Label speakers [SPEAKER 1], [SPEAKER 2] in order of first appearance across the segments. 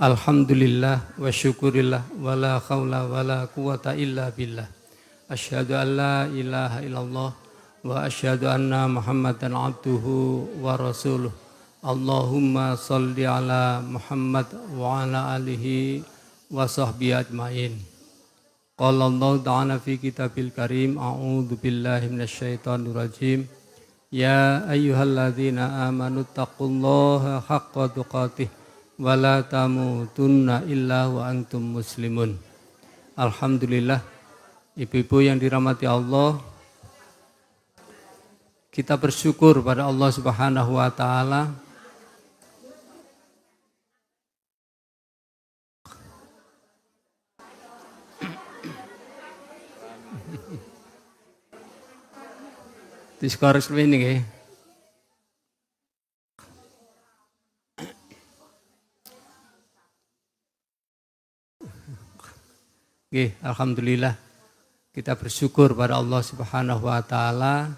[SPEAKER 1] Alhamdulillah wa syukurillah wa la khawla wa la quwata illa billah. Asyhadu an la ilaha illallah wa asyhadu anna Muhammadan abduhu wa rasuluh. Allahumma salli ala Muhammad wa ala alihi wa sahbihi ajmain. Qala Allah ta'ala fi kitabil karim, a'udzu billahi minasyaitonir rajim. Ya ayyuhalladzina amanu taqullaha haqqa tuqatih wala tamutunna illa wa antum muslimun. Alhamdulillah, ibu-ibu yang dirahmati Allah, kita bersyukur pada Allah Subhanahu wa taala diskors ini nggih. Alhamdulillah, kita bersyukur pada Allah Subhanahu wa taala.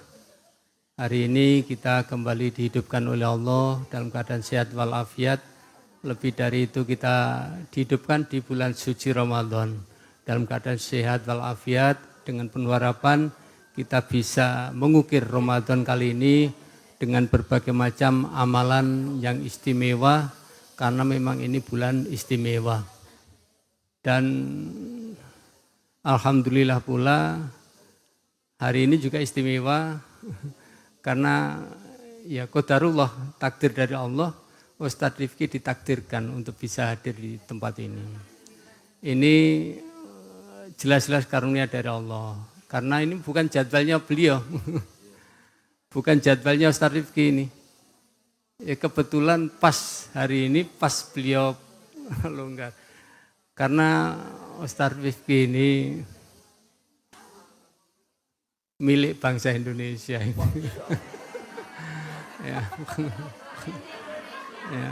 [SPEAKER 1] Hari ini kita kembali dihidupkan oleh Allah dalam keadaan sehat walafiat. Lebih dari itu, kita dihidupkan di bulan suci Ramadan dalam keadaan sehat walafiat, dengan penuh harapan kita bisa mengukir Ramadan kali ini dengan berbagai macam amalan yang istimewa, karena memang ini bulan istimewa. Dan alhamdulillah pula hari ini juga istimewa karena ya qadarullah, takdir dari Allah, Ustadz Rifki ditakdirkan untuk bisa hadir di tempat ini. Ini jelas-jelas karunia dari Allah, karena ini bukan jadwalnya beliau, bukan jadwalnya Ustadz Rifki ini. Ya kebetulan pas hari ini, pas beliau longgar. Karena Ustadz Rifki ini milik bangsa Indonesia. Ya. Ya.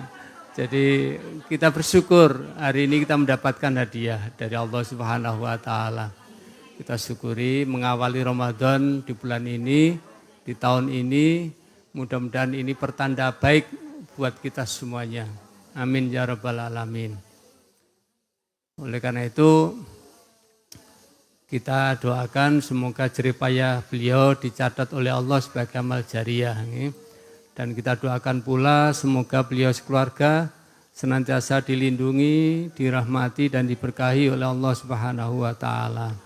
[SPEAKER 1] Jadi kita bersyukur hari ini kita mendapatkan hadiah dari Allah Subhanahu wa taala. Kita syukuri mengawali Ramadan di bulan ini, di tahun ini, mudah-mudahan ini pertanda baik buat kita semuanya. Amin ya rabbal alamin. Oleh karena itu kita doakan semoga jerih payah beliau dicatat oleh Allah sebagai amal jariyah. Dan kita doakan pula semoga beliau sekeluarga senantiasa dilindungi, dirahmati dan diberkahi oleh Allah Subhanahu wa taala.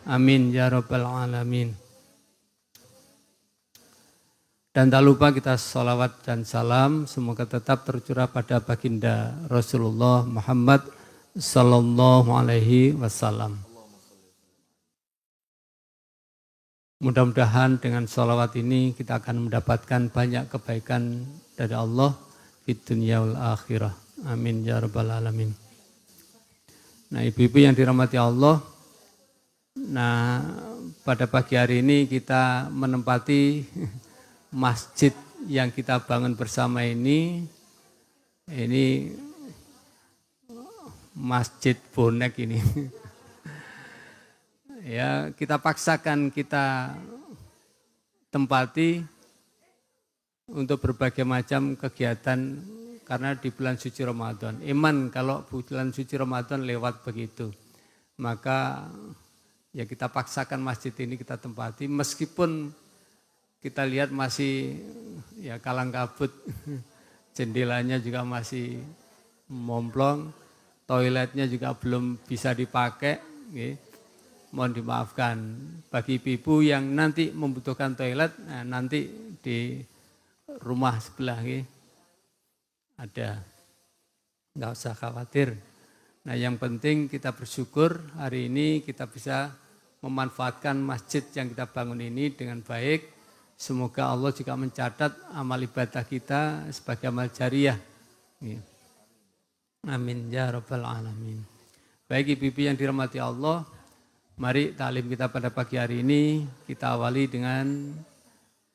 [SPEAKER 1] Amin ya rabbal alamin. Dan tak lupa kita sholawat dan salam semoga tetap tercurah pada baginda Rasulullah Muhammad sallallahu alaihi wasallam. Mudah-mudahan dengan sholawat ini kita akan mendapatkan banyak kebaikan dari Allah di dunia wal akhirah. Amin ya rabbal alamin. Nah, ibu-ibu yang dirahmati Allah, nah pada pagi hari ini kita menempati masjid yang kita bangun bersama ini masjid bonek ini. Ya, kita paksakan kita tempati untuk berbagai macam kegiatan karena di bulan suci Ramadan. Iman kalau bulan suci Ramadan lewat begitu. Maka ya kita paksakan masjid ini kita tempati meskipun kita lihat masih ya kalang kabut. Jendelanya juga masih momplong, toiletnya juga belum bisa dipakai, gitu. Mohon dimaafkan bagi ibu-ibu yang nanti membutuhkan toilet, nah nanti di rumah sebelah ada, nggak usah khawatir. Nah yang penting kita bersyukur hari ini kita bisa memanfaatkan masjid yang kita bangun ini dengan baik. Semoga Allah juga mencatat amal ibadah kita sebagai amal jariyah. Amin ya rabbal alamin. Baik ibu-ibu yang dirahmati Allah, mari taklim kita pada pagi hari ini kita awali dengan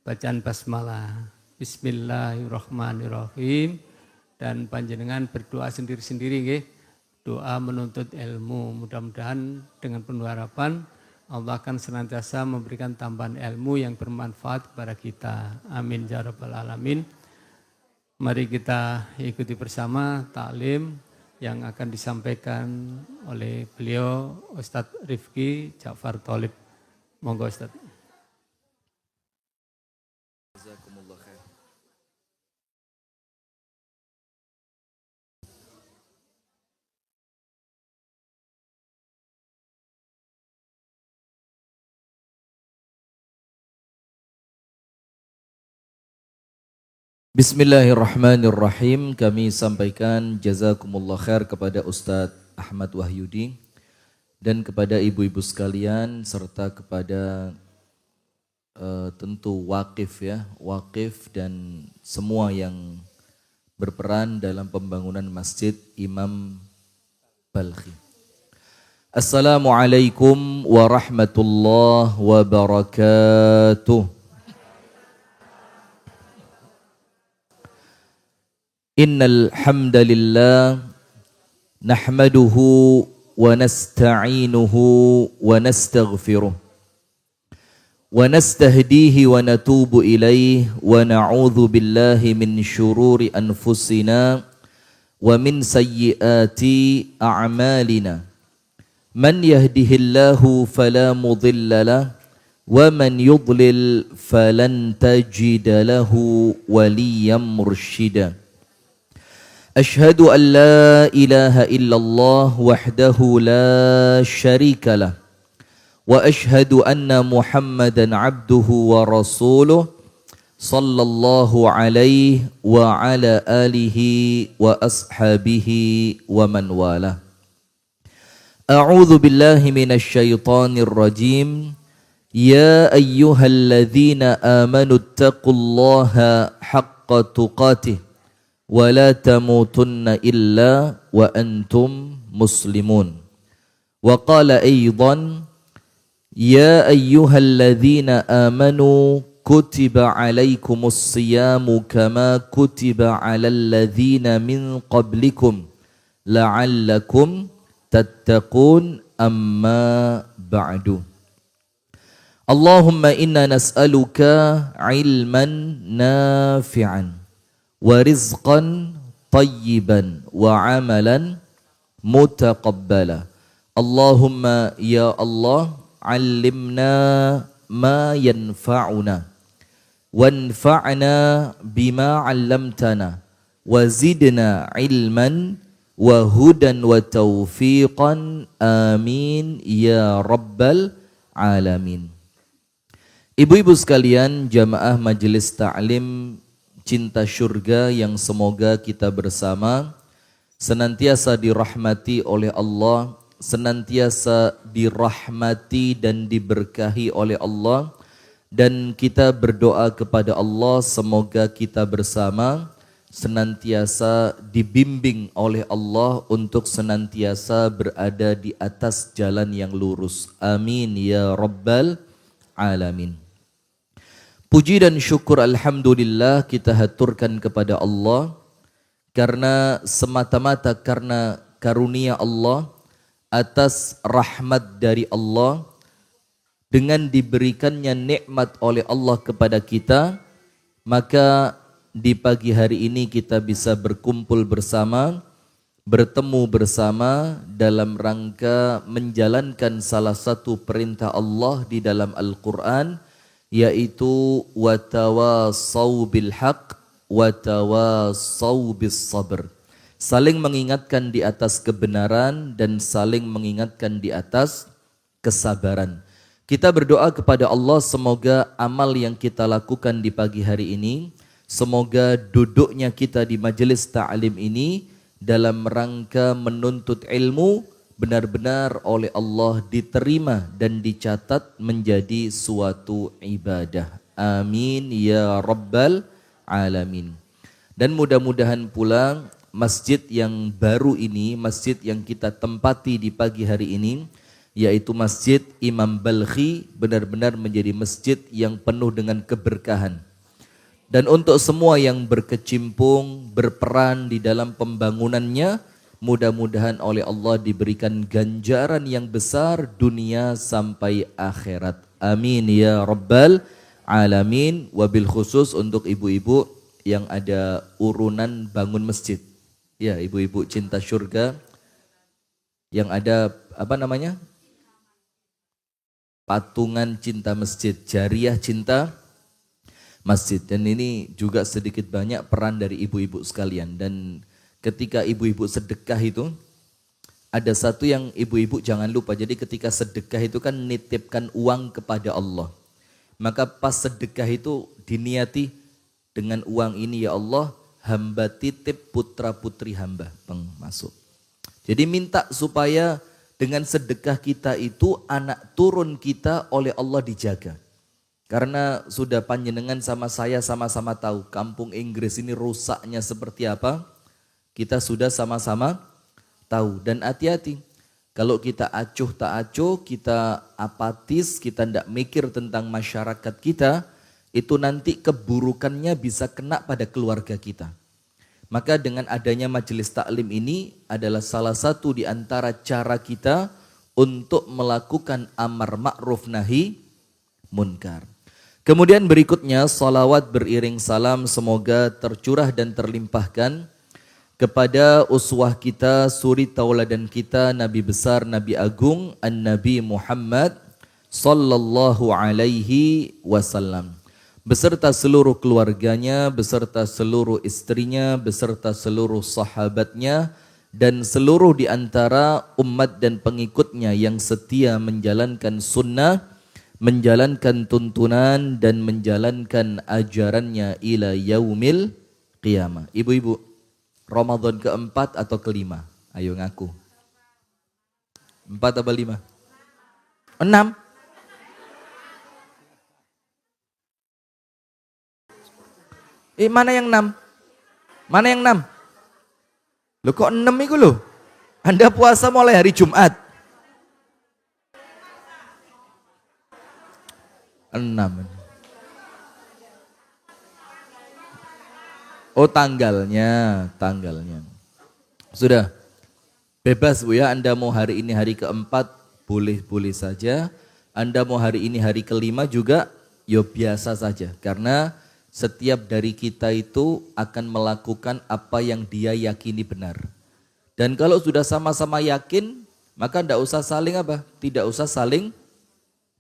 [SPEAKER 1] bacaan basmalah. Bismillahirrahmanirrahim. Dan panjenengan berdoa sendiri-sendiri nggih. Doa menuntut ilmu. Mudah-mudahan dengan penuh harapan Allah akan senantiasa memberikan tambahan ilmu yang bermanfaat kepada kita. Amin ya rabbal alamin. Mari kita ikuti bersama taklim yang akan disampaikan oleh beliau Ustadz Rifki Ja'far Tholib. Monggo Ustadz.
[SPEAKER 2] Jazakumullah khair. Bismillahirrahmanirrahim. Kami sampaikan jazakumullah khair kepada Ustadz Ahmad Wahyudi dan kepada ibu-ibu sekalian serta kepada tentu wakif ya, wakif dan semua yang berperan dalam pembangunan Masjid Imam Balkhi. Assalamualaikum warahmatullahi wabarakatuh. Innal hamdalillah nahmaduhu wa nasta'inuhu wa nastaghfiruh wa nastahdihi wa natubu ilayhi wa na'udzu billahi min syururi anfusina wa min sayyiati a'malina. Man yahdihillahu fala mudilla lahu wa man yudlil falan tajida lahu waliyyan mursyida. أشهد أن لا إله إلا الله وحده لا شريك له وأشهد أن محمدا عبده ورسوله صلى الله عليه وعلى آله وأصحابه ومن والاه. أعوذ بالله من الشيطان الرجيم. يا أيها الذين آمنوا اتقوا الله حق تقاته ولا تموتن إلا وأنتم مسلمون. وقال أيضا يا أيها الذين آمنوا كتب عليكم الصيام كما كتب على الذين من قبلكم لعلكم تتقون أما بعد. اللهم إنا نسألك علما نافعا ورزقا طيبا وعملا متقبلا. اللهم يا الله علمنا ما ينفعنا وانفعنا بما علمتنا وزدنا علما وهدى وتوفيقا آمين يا رب العالمين. Ibu-ibu sekalian, jamaah majelis ta'lim cinta surga yang semoga kita bersama senantiasa dirahmati oleh Allah, senantiasa dirahmati dan diberkahi oleh Allah, dan kita berdoa kepada Allah semoga kita bersama senantiasa dibimbing oleh Allah untuk senantiasa berada di atas jalan yang lurus. Amin ya rabbal alamin. Puji dan syukur alhamdulillah kita haturkan kepada Allah karena semata-mata karena karunia Allah, atas rahmat dari Allah, dengan diberikannya nikmat oleh Allah kepada kita, maka di pagi hari ini kita bisa berkumpul bersama, bertemu bersama dalam rangka menjalankan salah satu perintah Allah di dalam Al-Quran, yaitu watawassaw bil haq watawassaw bis sabr. Saling mengingatkan di atas kebenaran dan saling mengingatkan di atas kesabaran. Kita berdoa kepada Allah semoga amal yang kita lakukan di pagi hari ini, semoga duduknya kita di majelis ta'lim ini dalam rangka menuntut ilmu benar-benar oleh Allah diterima dan dicatat menjadi suatu ibadah. Amin ya rabbal alamin. Dan mudah-mudahan pula masjid yang baru ini, masjid yang kita tempati di pagi hari ini, yaitu Masjid Imam Balkhi, benar-benar menjadi masjid yang penuh dengan keberkahan. Dan untuk semua yang berkecimpung, berperan di dalam pembangunannya, mudah-mudahan oleh Allah diberikan ganjaran yang besar dunia sampai akhirat. Amin ya rabbal alamin. Wabil khusus untuk ibu-ibu yang ada urunan bangun masjid. Ya, ibu-ibu cinta surga yang ada apa namanya? Patungan cinta masjid, jariah cinta masjid. Dan ini juga sedikit banyak peran dari ibu-ibu sekalian. Dan ketika ibu-ibu sedekah itu, ada satu yang ibu-ibu jangan lupa. Jadi ketika sedekah itu kan nitipkan uang kepada Allah. Maka pas sedekah itu diniati dengan uang ini, ya Allah, hamba titip putra putri hamba masuk. Jadi minta supaya dengan sedekah kita itu anak turun kita oleh Allah dijaga. Karena sudah panjenengan sama saya sama-sama tahu kampung Inggris ini rusaknya seperti apa. Kita sudah sama-sama tahu. Dan hati-hati, kalau kita acuh tak acuh, kita apatis, kita tidak mikir tentang masyarakat kita, itu nanti keburukannya bisa kena pada keluarga kita. Maka dengan adanya majelis taklim ini adalah salah satu di antara cara kita untuk melakukan amar ma'ruf nahi munkar. Kemudian berikutnya salawat beriring salam semoga tercurah dan terlimpahkan kepada uswah kita, suri tauladan kita, Nabi besar, Nabi agung, An-Nabi Muhammad sallallahu alaihi wasallam. Beserta seluruh keluarganya, beserta seluruh istrinya, beserta seluruh sahabatnya, dan seluruh di antara umat dan pengikutnya yang setia menjalankan sunnah, menjalankan tuntunan, dan menjalankan ajarannya ila yaumil qiyamah. Ibu-ibu, Ramadan keempat atau kelima? Ayo ngaku. 4 atau 5? 6? Mana yang 6? Mana yang 6? Loh kok 6 itu loh? Anda puasa mulai hari Jumat. 6. Oh tanggalnya. Sudah. Bebas Bu ya, Anda mau hari ini hari keempat, boleh-boleh saja. Anda mau hari ini hari kelima juga, ya biasa saja. Karena setiap dari kita itu akan melakukan apa yang dia yakini benar. Dan kalau sudah sama-sama yakin, maka tidak usah saling apa? Tidak usah saling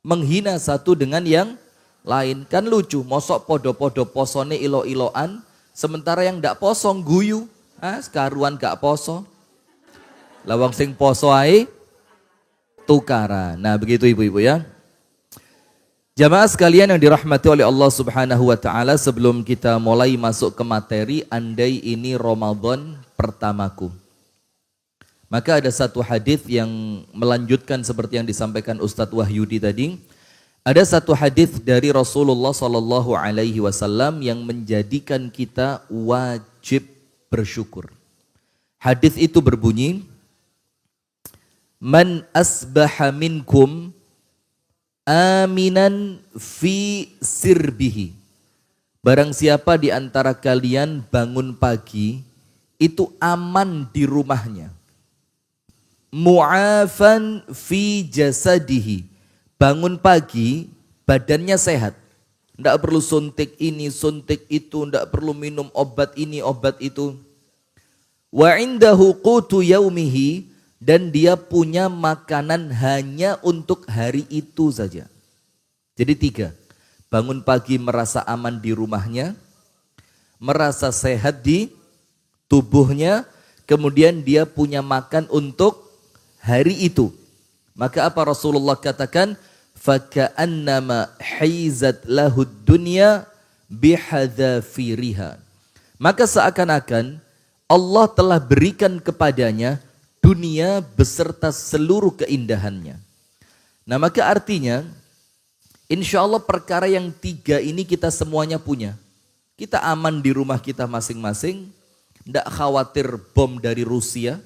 [SPEAKER 2] menghina satu dengan yang lain. Kan lucu, mosok podo-podo posone ilo-iloan, sementara yang tidak posong guyu. Sekaruan gak poso. Lawang sing poso ae tukaran. Nah begitu ibu-ibu ya. Jamaah sekalian yang dirahmati oleh Allah Subhanahu wa taala, sebelum kita mulai masuk ke materi, andai ini Ramadan pertamaku. Maka ada satu hadis yang melanjutkan seperti yang disampaikan Ustadz Wahyudi tadi. Ada satu hadis dari Rasulullah sallallahu alaihi wasallam yang menjadikan kita wajib bersyukur. Hadis itu berbunyi, "Man asbaha minkum aminan fi sirbihi." Barang siapa di antara kalian bangun pagi itu aman di rumahnya. Mu'afan fi jasadihi. Bangun pagi badannya sehat. Tidak perlu suntik ini, suntik itu, tidak perlu minum obat ini, obat itu. Wa indahu qutu yaumihi, dan dia punya makanan hanya untuk hari itu saja. Jadi 3, bangun pagi merasa aman di rumahnya, merasa sehat di tubuhnya, kemudian dia punya makan untuk hari itu. Maka apa Rasulullah katakan? Faka'annama haizat lahud dunya bihadzafiriha. Maka seakan-akan Allah telah berikan kepadanya dunia beserta seluruh keindahannya. Nah maka artinya insya Allah perkara yang 3 ini kita semuanya punya. Kita aman di rumah kita masing-masing. Tidak khawatir bom dari Rusia.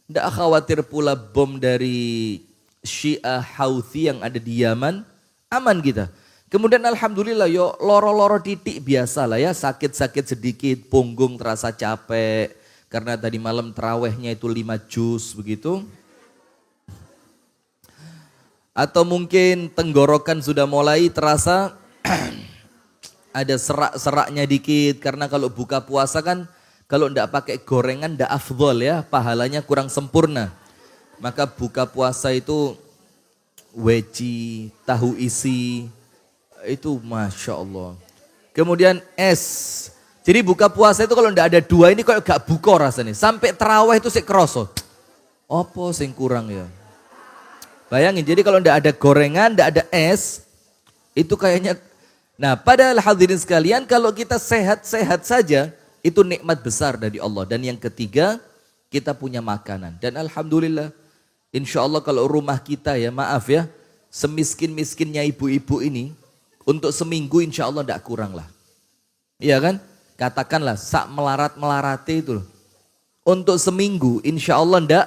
[SPEAKER 2] Tidak khawatir pula bom dari Syiah Houthi yang ada di Yaman. Aman kita. Kemudian alhamdulillah yo loro-loro titik biasa lah ya. Sakit-sakit sedikit, punggung terasa capek. Karena tadi malam terawihnya itu 5 juz begitu. Atau mungkin tenggorokan sudah mulai terasa ada serak-seraknya dikit. Karena kalau buka puasa kan Kalau tidak pakai gorengan tidak afdol ya, pahalanya kurang sempurna. Maka buka puasa itu weci, tahu isi, itu Masya Allah. Kemudian es. Jadi buka puasa itu kalau tidak ada dua ini kok gak buka rasanya. Sampai terawih itu sih keroso. Apa sing kurang ya? Bayangin, jadi kalau tidak ada gorengan, tidak ada es, itu kayaknya. Nah, padahal hadirin sekalian, kalau kita sehat-sehat saja, itu nikmat besar dari Allah. Dan yang ketiga, kita punya makanan. Dan alhamdulillah, insya Allah kalau rumah kita ya, maaf ya, semiskin-miskinnya ibu-ibu ini, untuk seminggu insya Allah tidak kurang lah. Iya kan? Katakanlah, sak melarat-melarate itu loh. Untuk seminggu insya Allah tidak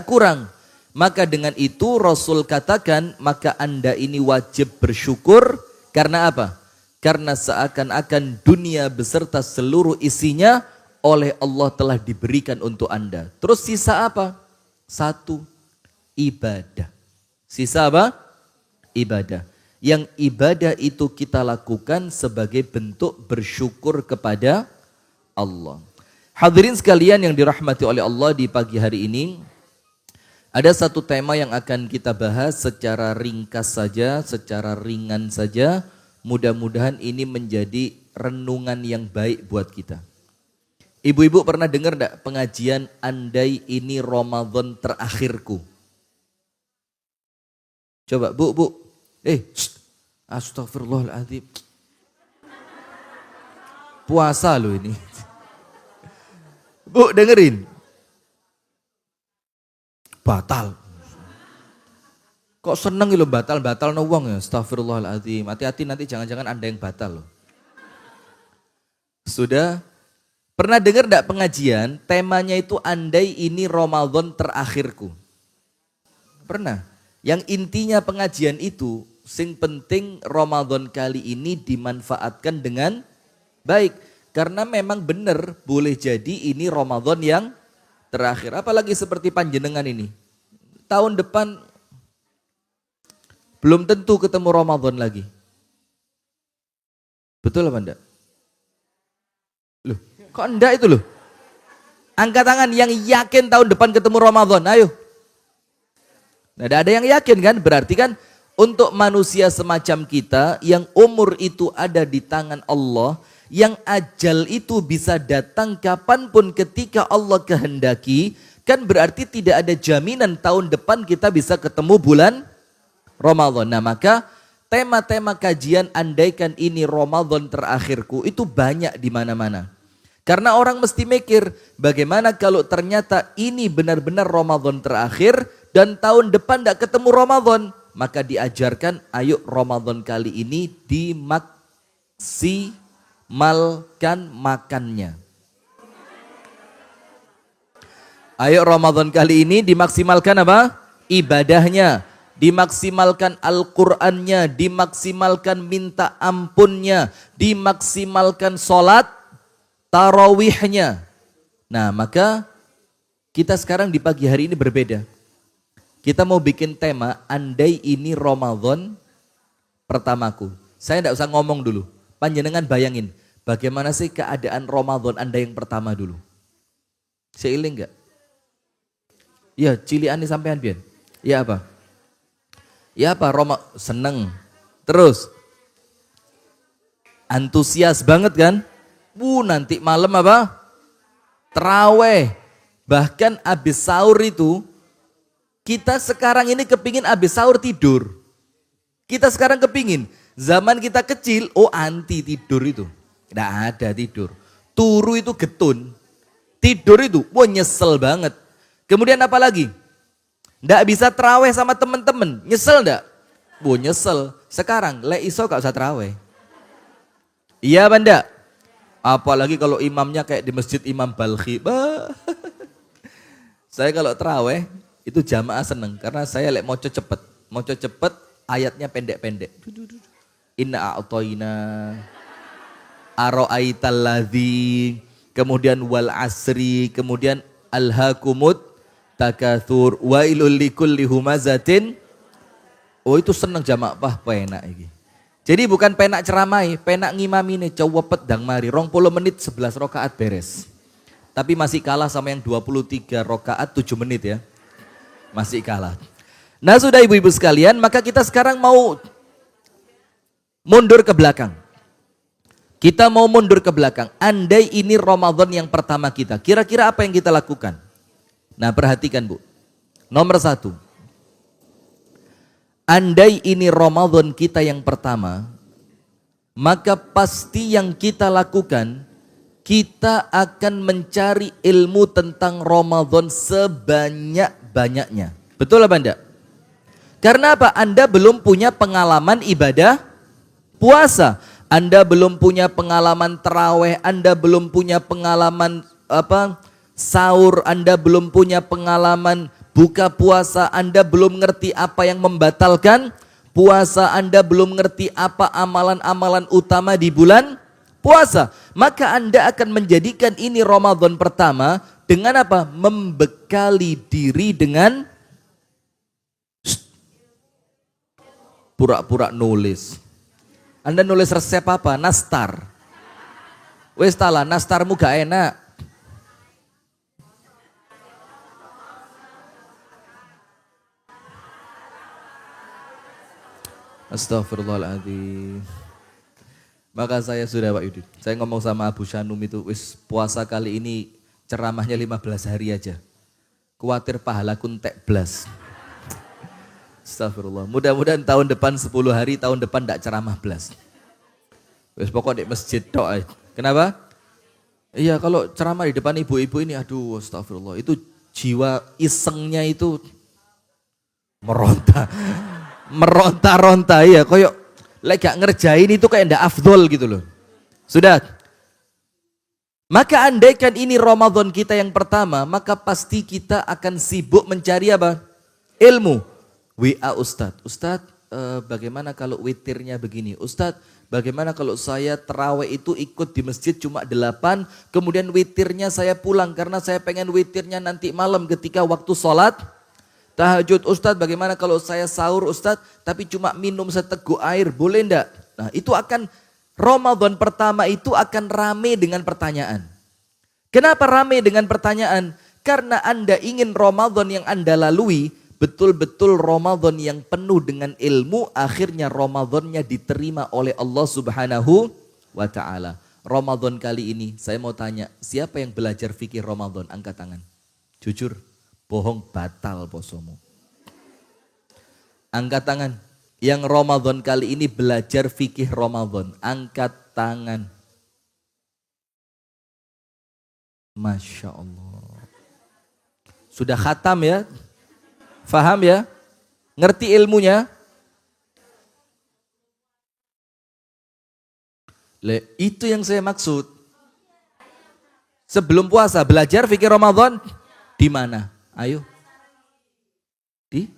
[SPEAKER 2] kurang. Maka dengan itu Rasul katakan, maka Anda ini wajib bersyukur. Karena apa? Karena seakan-akan dunia beserta seluruh isinya oleh Allah telah diberikan untuk Anda. Terus sisa apa? Satu, ibadah. Sisa apa? Ibadah. Yang ibadah itu kita lakukan sebagai bentuk bersyukur kepada Allah. Hadirin sekalian yang dirahmati oleh Allah, di pagi hari ini ada satu tema yang akan kita bahas secara ringkas saja, secara ringan saja. Mudah-mudahan ini menjadi renungan yang baik buat kita. Ibu-ibu pernah dengar enggak pengajian andai ini Ramadan terakhirku? Coba bu. Astagfirullahaladzim. Puasa loh ini. Bu dengerin. Batal. Kok seneng lo batal no wong ya? Astagfirullahaladzim. Hati-hati nanti jangan-jangan Anda yang batal loh. Sudah pernah dengar enggak pengajian temanya itu andai ini Ramadan terakhirku? Pernah? Yang intinya pengajian itu sing penting Ramadan kali ini dimanfaatkan dengan baik. Karena memang benar boleh jadi ini Ramadan yang terakhir. Apalagi seperti panjenengan ini. Tahun depan belum tentu ketemu Ramadan lagi. Betul apa enggak? Loh, kok enggak itu loh? Angkat tangan yang yakin tahun depan ketemu Ramadan, ayo. Nah, ada yang yakin kan? Berarti kan untuk manusia semacam kita yang umur itu ada di tangan Allah, yang ajal itu bisa datang kapanpun ketika Allah kehendaki, kan berarti tidak ada jaminan tahun depan kita bisa ketemu bulan Ramadan. Nah, maka tema-tema kajian andaikan ini Ramadan terakhirku itu banyak di mana-mana. Karena orang mesti mikir, bagaimana kalau ternyata ini benar-benar Ramadan terakhir dan tahun depan tidak ketemu Ramadan. Maka diajarkan, ayo Ramadan kali ini dimaksimalkan makannya. Ayo Ramadan kali ini dimaksimalkan apa? Ibadahnya. Dimaksimalkan Al-Qur'annya, dimaksimalkan minta ampunnya, dimaksimalkan sholat tarawihnya. Nah, maka kita sekarang di pagi hari ini berbeda. Kita mau bikin tema andai ini Ramadan pertamaku. Saya tidak usah ngomong dulu. Panjenengan bayangin bagaimana sih keadaan Ramadan Anda yang pertama dulu. Seiling enggak? Ya, cilian nih sampean pian. Ya apa? Ya apa? Seneng. Terus antusias banget kan? Nanti malam apa? Terawih. Bahkan abis sahur itu, kita sekarang ini kepingin abis sahur tidur. Kita sekarang kepingin. Zaman kita kecil, anti tidur itu. Nggak ada tidur. Turu itu getun. Tidur itu, nyesel banget. Kemudian apa lagi? Nggak bisa terawih sama teman-teman. Nyesel nggak? Nyesel. Sekarang, iso gak usah terawih. Iya banda? Apalagi kalau imamnya kayak di masjid Imam Balkhi. Saya kalau terawih itu jamaah seneng. Karena saya moco cepet. Moco cepet ayatnya pendek-pendek. Inna a'toina aro'aital ladzi, kemudian wal asri, kemudian alhaakumut takatsur wailul likulli humazatin. Itu seneng jamaah, enak ini. Jadi bukan penak ceramai, penak ngimami nih, cowopet dang mari, 20 menit 11 rakaat beres. Tapi masih kalah sama yang 23 rakaat 7 menit ya. Masih kalah. Nah sudah ibu-ibu sekalian, maka kita sekarang mau mundur ke belakang. Kita mau mundur ke belakang. Andai ini Ramadan yang pertama kita, kira-kira apa yang kita lakukan? Nah perhatikan Bu. Nomor 1. Andai ini Ramadan kita yang pertama, maka pasti yang kita lakukan, kita akan mencari ilmu tentang Ramadan sebanyak-banyaknya. Betul apa enggak? Karena apa? Anda belum punya pengalaman ibadah puasa. Anda belum punya pengalaman taraweh, Anda belum punya pengalaman sahur, Anda belum punya pengalaman buka puasa, Anda belum ngerti apa yang membatalkan puasa, Anda belum ngerti apa amalan-amalan utama di bulan puasa. Maka Anda akan menjadikan ini Ramadan pertama dengan apa? Membekali diri dengan pura-pura nulis. Anda nulis resep apa? Nastar. Wes tala, nastarmu gak enak. Astagfirullahaladzim. Maka saya sudah Pak Yudi, saya ngomong sama Abu Shanum itu, wis puasa kali ini ceramahnya 15 hari aja. Kuatir pahalaku entek blas. Astagfirullah. Mudah-mudahan tahun depan 10 hari, tahun depan enggak ceramah blas. Wis pokok di masjid tok. Kenapa? Iya kalau ceramah di depan ibu-ibu ini, aduh astagfirullah. Itu jiwa isengnya itu meronta-ronta ya, koyok lek gak ngerjain itu kayak ndak afdol gitu loh. Sudah. Maka andaikan ini Ramadan kita yang pertama, maka pasti kita akan sibuk mencari apa? Ilmu. WA Ustadz, bagaimana kalau witirnya begini? Ustadz, bagaimana kalau saya terawih itu ikut di masjid cuma 8, kemudian witirnya saya pulang karena saya pengen witirnya nanti malam ketika waktu sholat tahajud. Ustadz, bagaimana kalau saya sahur Ustadz, tapi cuma minum seteguk air, boleh enggak? Nah itu akan, Ramadan pertama itu akan rame dengan pertanyaan. Kenapa rame dengan pertanyaan? Karena Anda ingin Ramadan yang Anda lalui, betul-betul Ramadan yang penuh dengan ilmu, akhirnya Ramadannya diterima oleh Allah Subhanahu wa Ta'ala. Ramadan kali ini, saya mau tanya, siapa yang belajar fikih Ramadan? Angkat tangan. Jujur. Bohong, batal posomu. Angkat tangan. Yang Ramadan kali ini belajar fikih Ramadan. Angkat tangan. Masya Allah. Sudah khatam ya? Faham ya? Ngerti ilmunya? Itu yang saya maksud. Sebelum puasa belajar fikih Ramadan di mana? Ayo. Di?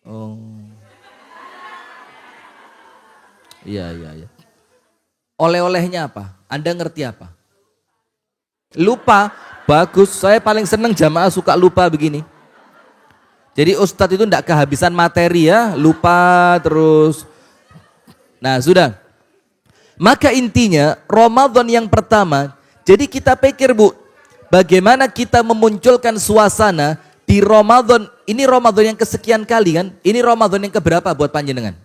[SPEAKER 2] Oh. Iya. Oleh-olehnya apa? Anda ngerti apa? Lupa. Bagus. Saya paling seneng jamaah suka lupa begini. Jadi ustadz itu enggak kehabisan materi ya. Lupa terus. Nah sudah. Maka intinya Ramadan yang pertama. Jadi kita pikir Bu, bagaimana kita memunculkan suasana di Ramadan, ini Ramadan yang kesekian kali kan, ini Ramadan yang keberapa buat panjenengan?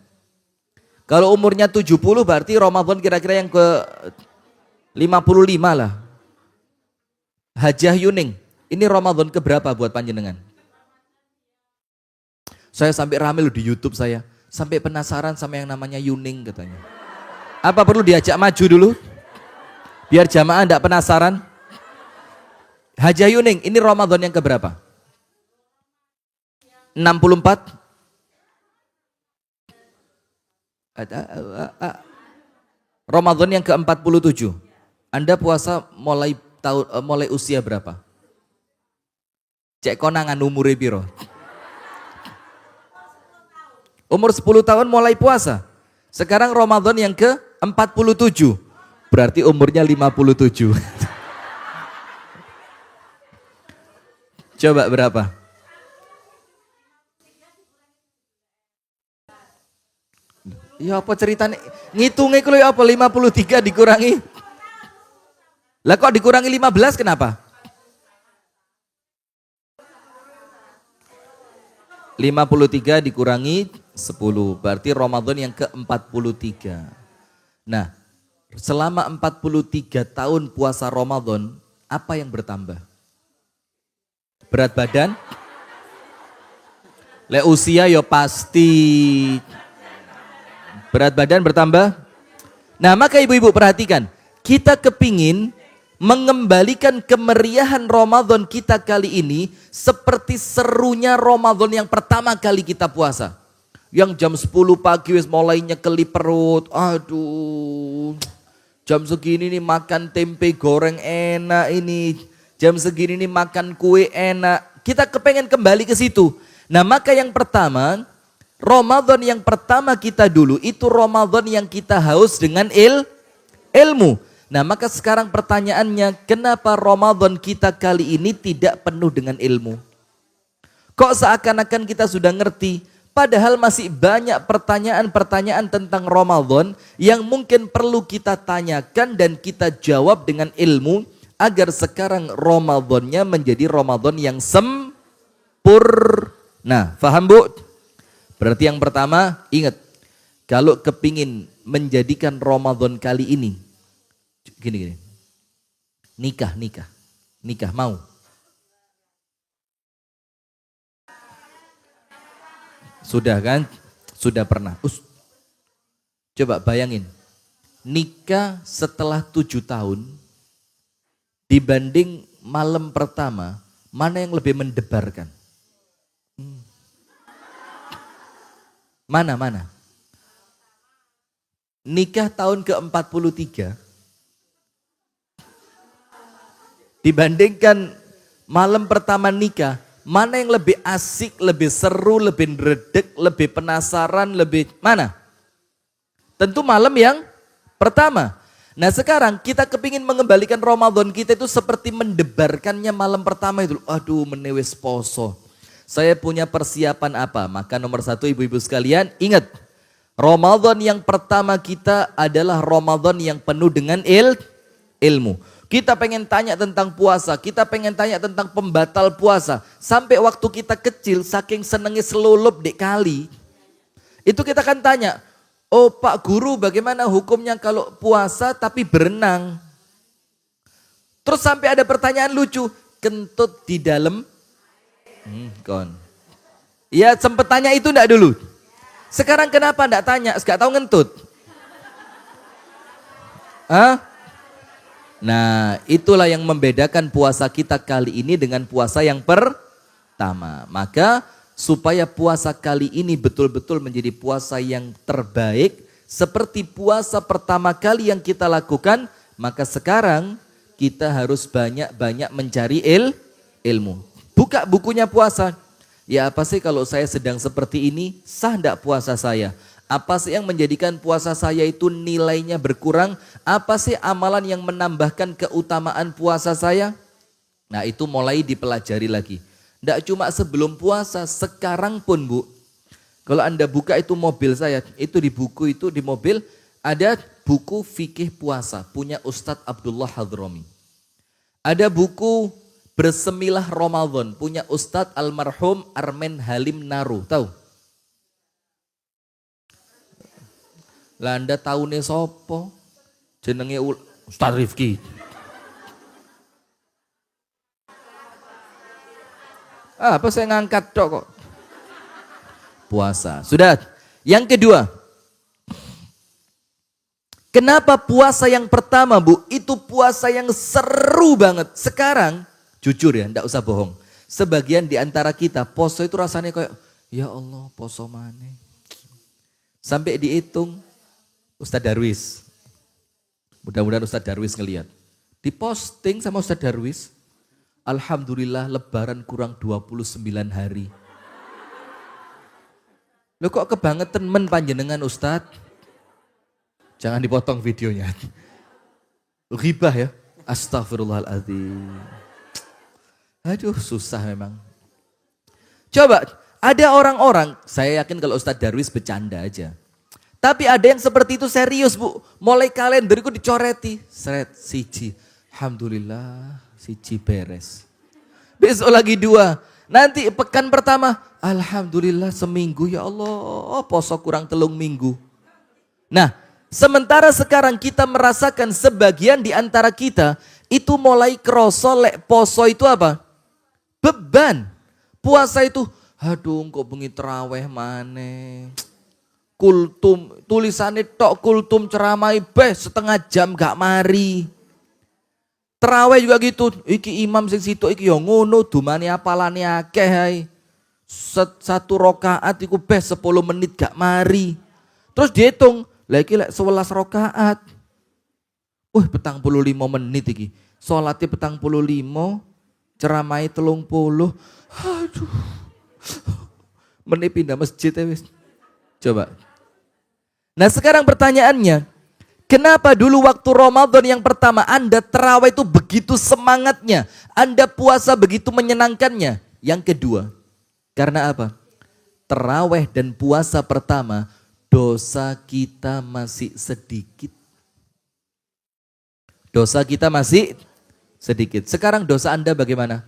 [SPEAKER 2] Kalau umurnya 70 berarti Ramadan kira-kira yang ke 55 lah. Hajah Yuning, ini Ramadan keberapa buat panjenengan? Saya sampai rame loh di YouTube saya, sampai penasaran sama yang namanya Yuning katanya. Apa perlu diajak maju dulu? Biar jamaah enggak penasaran. Hajah Yuning, ini Ramadan yang keberapa? 64? Ramadan yang ke-47. Anda puasa mulai usia berapa? Cek konangan umure piro? Umur 10 tahun mulai puasa. Sekarang Ramadan yang ke-47. Berarti umurnya 57. Coba berapa? Ya apa ceritanya? Ngitungnya kalau ya apa 53 dikurangi. Lah kok dikurangi 15 kenapa? 53 dikurangi 10 berarti Ramadan yang ke-43. Nah, selama 43 tahun puasa Ramadan, apa yang bertambah? Berat badan? Le usia ya pasti. Berat badan bertambah? Nah, maka ibu-ibu perhatikan, kita kepingin mengembalikan kemeriahan Ramadan kita kali ini seperti serunya Ramadan yang pertama kali kita puasa. Yang jam 10 pagi wis mulai nyekeli perut. Aduh. Jam segini nih makan tempe goreng enak ini. Jam segini nih makan kue enak. Kita kepengen kembali ke situ. Nah, maka yang pertama, Ramadan yang pertama kita dulu itu Ramadan yang kita haus dengan ilmu. Nah, maka sekarang pertanyaannya, kenapa Ramadan kita kali ini tidak penuh dengan ilmu? Kok seakan-akan kita sudah ngerti, padahal masih banyak pertanyaan-pertanyaan tentang Ramadan yang mungkin perlu kita tanyakan dan kita jawab dengan ilmu agar sekarang Ramadannya menjadi Ramadan yang sempurna. Faham Bu? Berarti yang pertama, ingat, kalau kepingin menjadikan Ramadan kali ini, gini, nikah mau? Sudah kan? Sudah pernah. Coba bayangin, nikah setelah 7 tahun dibanding malam pertama, mana yang lebih mendebarkan? Mana? Nikah tahun ke-43 dibandingkan malam pertama nikah, mana yang lebih asik, lebih seru, lebih redek, lebih penasaran, lebih mana? Tentu malam yang pertama. Nah, sekarang kita kepingin mengembalikan Ramadan kita itu seperti mendebarkannya malam pertama itu. Aduh, menewes poso. Saya punya persiapan apa? Maka nomor 1 ibu-ibu sekalian, ingat, Ramadan yang pertama kita adalah Ramadan yang penuh dengan ilmu. Kita pengen tanya tentang puasa, kita pengen tanya tentang pembatal puasa. Sampai waktu kita kecil, saking senengnya selulup dek kali. Itu kita akan tanya, oh Pak Guru bagaimana hukumnya kalau puasa tapi berenang? Terus sampai ada pertanyaan lucu, kentut di dalam? Ya sempet tanya itu enggak dulu? Sekarang kenapa enggak tanya? Enggak tahu ngentut? Nah, itulah yang membedakan puasa kita kali ini dengan puasa yang pertama. Maka supaya puasa kali ini betul-betul menjadi puasa yang terbaik seperti puasa pertama kali yang kita lakukan, maka sekarang kita harus banyak-banyak mencari ilmu. Buka bukunya puasa. Ya apa sih kalau saya sedang seperti ini, sah enggak puasa saya? Apa sih yang menjadikan puasa saya itu nilainya berkurang? Apa sih amalan yang menambahkan keutamaan puasa saya? Nah, itu mulai dipelajari lagi. Enggak cuma sebelum puasa, sekarang pun Bu. Kalau Anda buka itu mobil saya, itu di buku itu di mobil ada buku fikih puasa punya Ustadz Abdullah Hadromi. Ada buku Bersemilah Ramadan punya Ustadz almarhum Armen Halim Naru, tahu? Lah Anda tahu nih sopo? Jenenge Ustadz Rifki. Apa saya ngangkat dok kok? Puasa. Sudah. Yang kedua. Kenapa puasa yang pertama Bu? Itu puasa yang seru banget. Sekarang jujur ya, enggak usah bohong. Sebagian di antara kita poso itu rasanya kayak, ya Allah poso mana. Sampai dihitung Ustadz Darwis. Mudah-mudahan Ustadz Darwis ngelihat. Diposting sama Ustadz Darwis. Alhamdulillah lebaran kurang 29 hari. Loh kok kebangetan men panjenengan Ustadz? Jangan dipotong videonya. Ghibah ya. Astagfirullahaladzim. Aduh susah memang. Coba ada orang-orang, saya yakin kalau Ustadz Darwis bercanda aja. Tapi ada yang seperti itu serius Bu. Mulai kalenderku dicoreti. Seret siji. Alhamdulillah siji beres. Besok lagi 2. Nanti pekan pertama. Alhamdulillah seminggu ya Allah. Poso kurang 3 minggu. Nah sementara sekarang kita merasakan sebagian di antara kita. Itu mulai kerosok lek poso itu apa? Beban. Puasa itu. Aduh kok bengi terawih maneh. Kultum, tulisannya tok kultum ceramai setengah jam gak mari. Terawih juga gitu, iki imam sing situ iki yo ngono dumane apalane akeh hai. Satu rakaat iku 10 menit gak mari. Terus dihitung, lah iki lek 11 rakaat. 45 menit iki. Salate 45, ceramai 30. Aduh. Menit pindah masjid wis. Coba. Nah sekarang pertanyaannya, kenapa dulu waktu Ramadan yang pertama Anda terawih itu begitu semangatnya, Anda puasa begitu menyenangkannya? Yang kedua, karena apa? Terawih dan puasa pertama, dosa kita masih sedikit. Dosa kita masih sedikit. Sekarang dosa Anda bagaimana?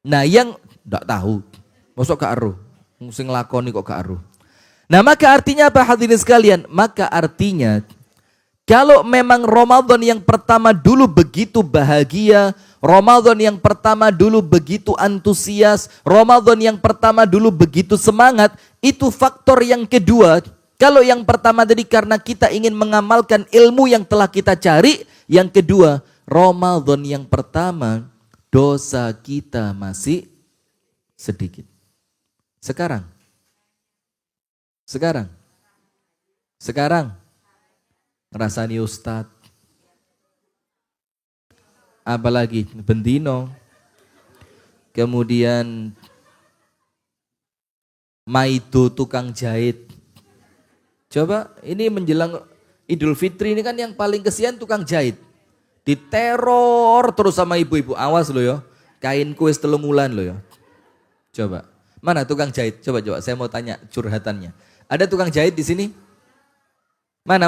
[SPEAKER 2] Nah yang enggak tahu, masuk ke aruh, sing lakoni kok ke aruh. Nah maka artinya apa hadirin sekalian? Maka artinya kalau memang Ramadan yang pertama dulu begitu bahagia, Ramadan yang pertama dulu begitu antusias, Ramadan yang pertama dulu begitu semangat, itu faktor yang kedua. Kalau yang pertama tadi karena kita ingin mengamalkan ilmu yang telah kita cari, yang kedua Ramadan yang pertama dosa kita masih sedikit. Sekarang ngerasani Ustadz, apalagi bendino, kemudian maido tukang jahit. Coba ini menjelang Idul Fitri ini kan yang paling kesian tukang jahit, diteror terus sama ibu-ibu. Awas lo ya, kainku wis 3 bulan lo ya. Coba mana tukang jahit? Coba saya mau tanya curhatannya. Ada tukang jahit di sini? Mana?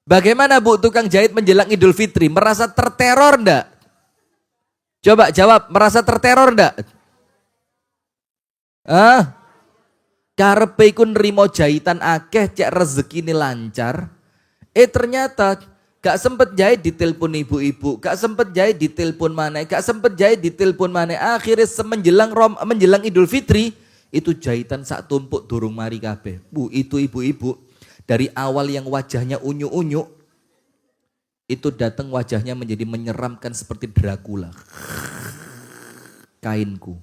[SPEAKER 2] Bagaimana Bu tukang jahit menjelang Idul Fitri? Merasa terteror enggak? Coba jawab, merasa terteror enggak? Karepe iku nrimo jahitan akeh cek rezekine lancar. Ternyata gak sempet jahit ditelepon ibu-ibu, gak sempet jahit ditelepon mana, akhirnya menjelang Idul Fitri itu jahitan sak tumpuk durung mari kabeh. Bu, itu ibu-ibu dari awal yang wajahnya unyu-unyu itu datang wajahnya menjadi menyeramkan seperti Dracula. Kainku.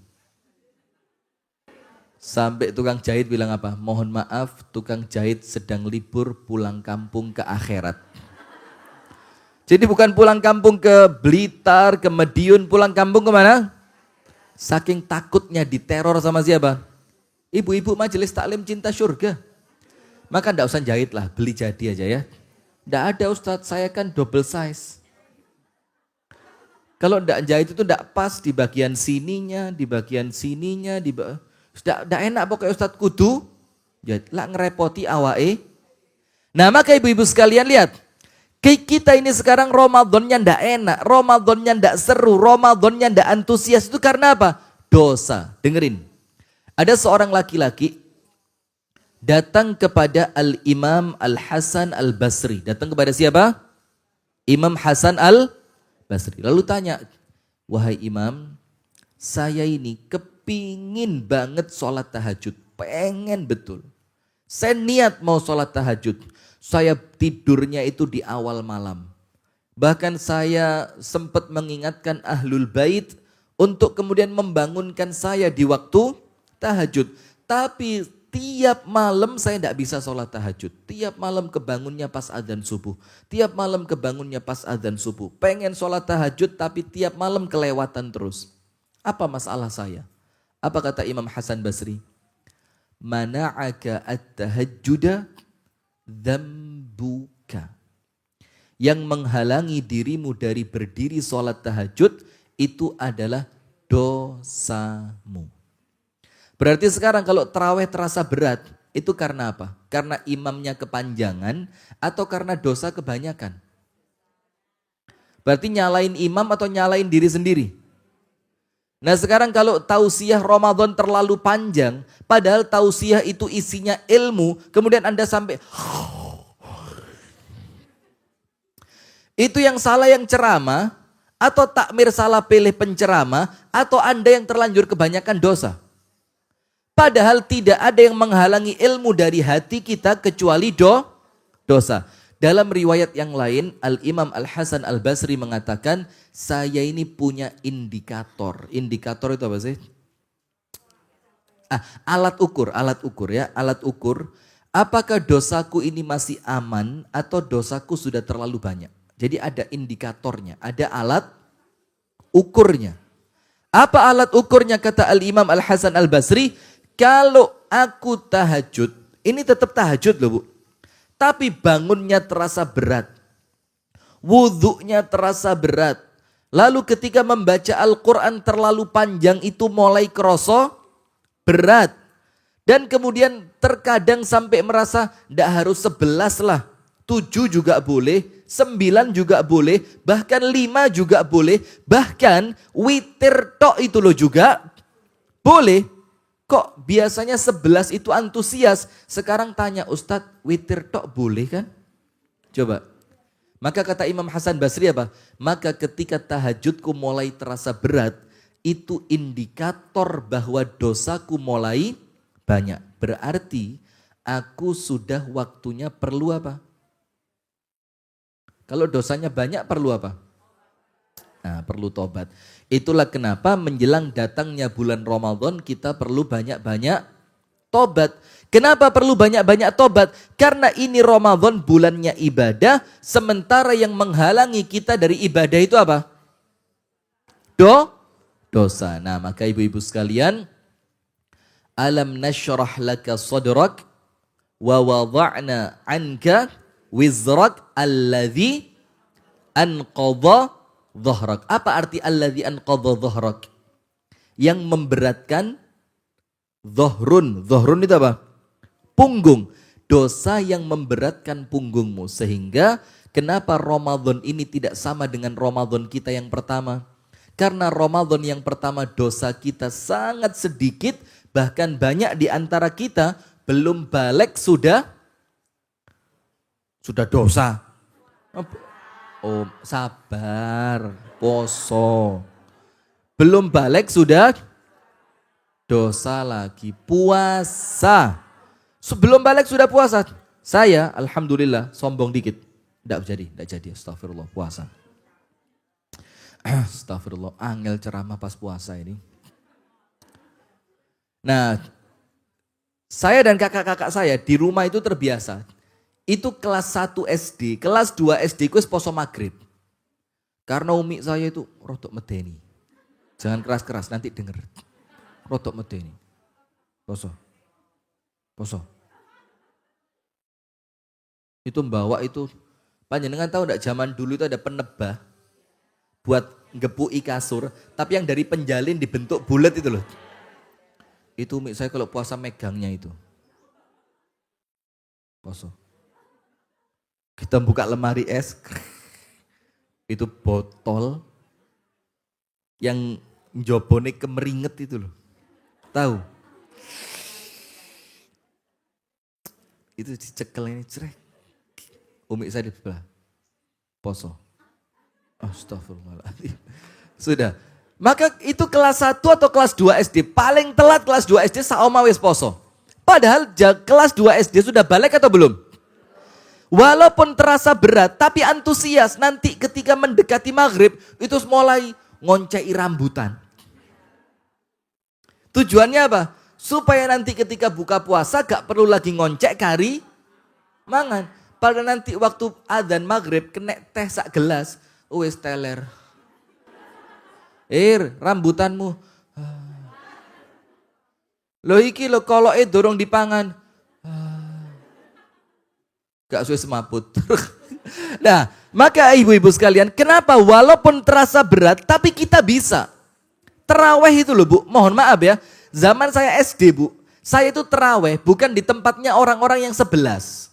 [SPEAKER 2] Sampai tukang jahit bilang apa? Mohon maaf, tukang jahit sedang libur pulang kampung ke akhirat. Jadi bukan pulang kampung ke Blitar, ke Madiun, pulang kampung kemana? Saking takutnya diteror sama siapa? Ibu-ibu majelis taklim cinta surga. Maka enggak usah jahit lah, beli jadi aja ya. Enggak ada Ustadz, saya kan double size. Kalau enggak jahit itu enggak pas di bagian sininya, enggak enak pokoknya Ustadz kudu jahit. Lah ngerepoti awae. Nah maka ibu-ibu sekalian lihat. Kita ini sekarang Ramadannya enggak enak, Ramadannya enggak seru, Ramadannya enggak antusias. Itu karena apa? Dosa. Dengerin. Ada seorang laki-laki datang kepada Al-Imam Al-Hasan Al-Basri. Datang kepada siapa? Imam Hasan Al-Basri. Lalu tanya, wahai Imam, saya ini kepingin banget sholat tahajud. Pengen betul. Saya niat mau sholat tahajud. Saya tidurnya itu di awal malam. Bahkan saya sempat mengingatkan Ahlul Bait untuk kemudian membangunkan saya di waktu tahajud. Tapi tiap malam saya tidak bisa sholat tahajud. Tiap malam kebangunnya pas adzan subuh. Pengen sholat tahajud tapi tiap malam kelewatan terus. Apa masalah saya? Apa kata Imam Hasan Basri? Mana'aka at-tahajjuda dzambuka. Yang menghalangi dirimu dari berdiri sholat tahajud itu adalah dosamu. Berarti sekarang kalau terawih terasa berat, Itu karena apa? Karena imamnya kepanjangan atau karena dosa kebanyakan? Berarti nyalain imam atau nyalain diri sendiri? Nah sekarang kalau tausiah Ramadan terlalu panjang, padahal tausiah itu isinya ilmu, kemudian Anda sampai itu yang salah yang ceramah, atau takmir salah pilih penceramah, atau Anda yang terlanjur kebanyakan dosa. Padahal tidak ada yang menghalangi ilmu dari hati kita kecuali dosa. Dalam riwayat yang lain, Al-Imam Al-Hasan Al-Basri mengatakan, saya ini punya indikator. Indikator itu apa sih? Alat ukur ya, alat ukur. Apakah dosaku ini masih aman atau dosaku sudah terlalu banyak? Jadi ada indikatornya, ada alat ukurnya. Apa alat ukurnya kata Al-Imam Al-Hasan Al-Basri? Kalau aku tahajud, ini tetap tahajud loh Bu. Tapi bangunnya terasa berat. Wudhunya terasa berat. Lalu ketika membaca Al-Quran terlalu panjang itu mulai kerasa berat. Dan kemudian terkadang sampai merasa tidak harus 11 lah. 7 juga boleh, 9 juga boleh, bahkan 5 juga boleh. Bahkan witir tok itu loh juga boleh. Kok biasanya 11 itu antusias, sekarang tanya Ustadz witir tok boleh kan? Coba. Maka kata Imam Hasan Basri apa? Maka ketika tahajudku mulai terasa berat, itu indikator bahwa dosaku mulai banyak. Berarti aku sudah waktunya perlu apa? Kalau dosanya banyak perlu apa? Nah, perlu tobat. Itulah kenapa menjelang datangnya bulan Ramadan kita perlu banyak-banyak tobat. Kenapa perlu banyak-banyak tobat? Karena ini Ramadan bulannya ibadah, sementara yang menghalangi kita dari ibadah itu apa? Dosa. Nah, maka ibu-ibu sekalian, alam nasyrah laka sadrak wa wada'na anka wizrak alladhi anqadha dhahrak. Apa arti alladzi anqadha dhahrak? Yang memberatkan dhahrun. Dhahrun itu apa? Punggung. Dosa yang memberatkan punggungmu. Sehingga kenapa Ramadan ini tidak sama dengan Ramadan kita yang pertama? Karena Ramadan yang pertama dosa kita sangat sedikit, bahkan banyak di antara kita belum balik sudah dosa. Oh, sabar, poso. Belum balik sudah dosa lagi, puasa. Sebelum balik sudah puasa. Saya alhamdulillah sombong dikit. Tidak jadi, astagfirullah puasa. Astagfirullah, angel ceramah pas puasa ini. Nah, saya dan kakak-kakak saya di rumah itu terbiasa. Itu kelas 1 SD, kelas 2 SD ku poso maghrib. Karena umi saya itu rotok medeni. Jangan keras-keras, nanti denger. Rotok medeni. Poso. Itu membawa itu, panjenengan tahu enggak zaman dulu itu ada penebah buat ngepui kasur, tapi yang dari penjalin dibentuk bulat itu loh. Itu umi saya kalau puasa megangnya itu. Poso. Kita buka lemari es, itu botol yang jobone kemeringet itu loh. Tahu? Itu dicekel ini cerek. Umi saya di sebelah. Poso. Astagfirullahaladzim. Sudah. Maka itu kelas 1 atau kelas 2 SD. Paling telat kelas 2 SD saoma wis poso. Padahal kelas 2 SD sudah balik atau belum? Walaupun terasa berat, tapi antusias. Nanti ketika mendekati maghrib, itu mulai ngoncei rambutan. Tujuannya apa? Supaya nanti ketika buka puasa gak perlu lagi ngoncek kari mangan. Pada nanti waktu adzan maghrib kena teh sak gelas, wis teler. Rambutanmu. Loh iki lo koloke dorong dipangan. Gak suwe semaput. Nah, maka ibu-ibu sekalian, kenapa walaupun terasa berat, tapi kita bisa. Terawih itu loh Bu, mohon maaf ya. Zaman saya SD Bu, Saya itu terawih bukan di tempatnya orang-orang yang 11.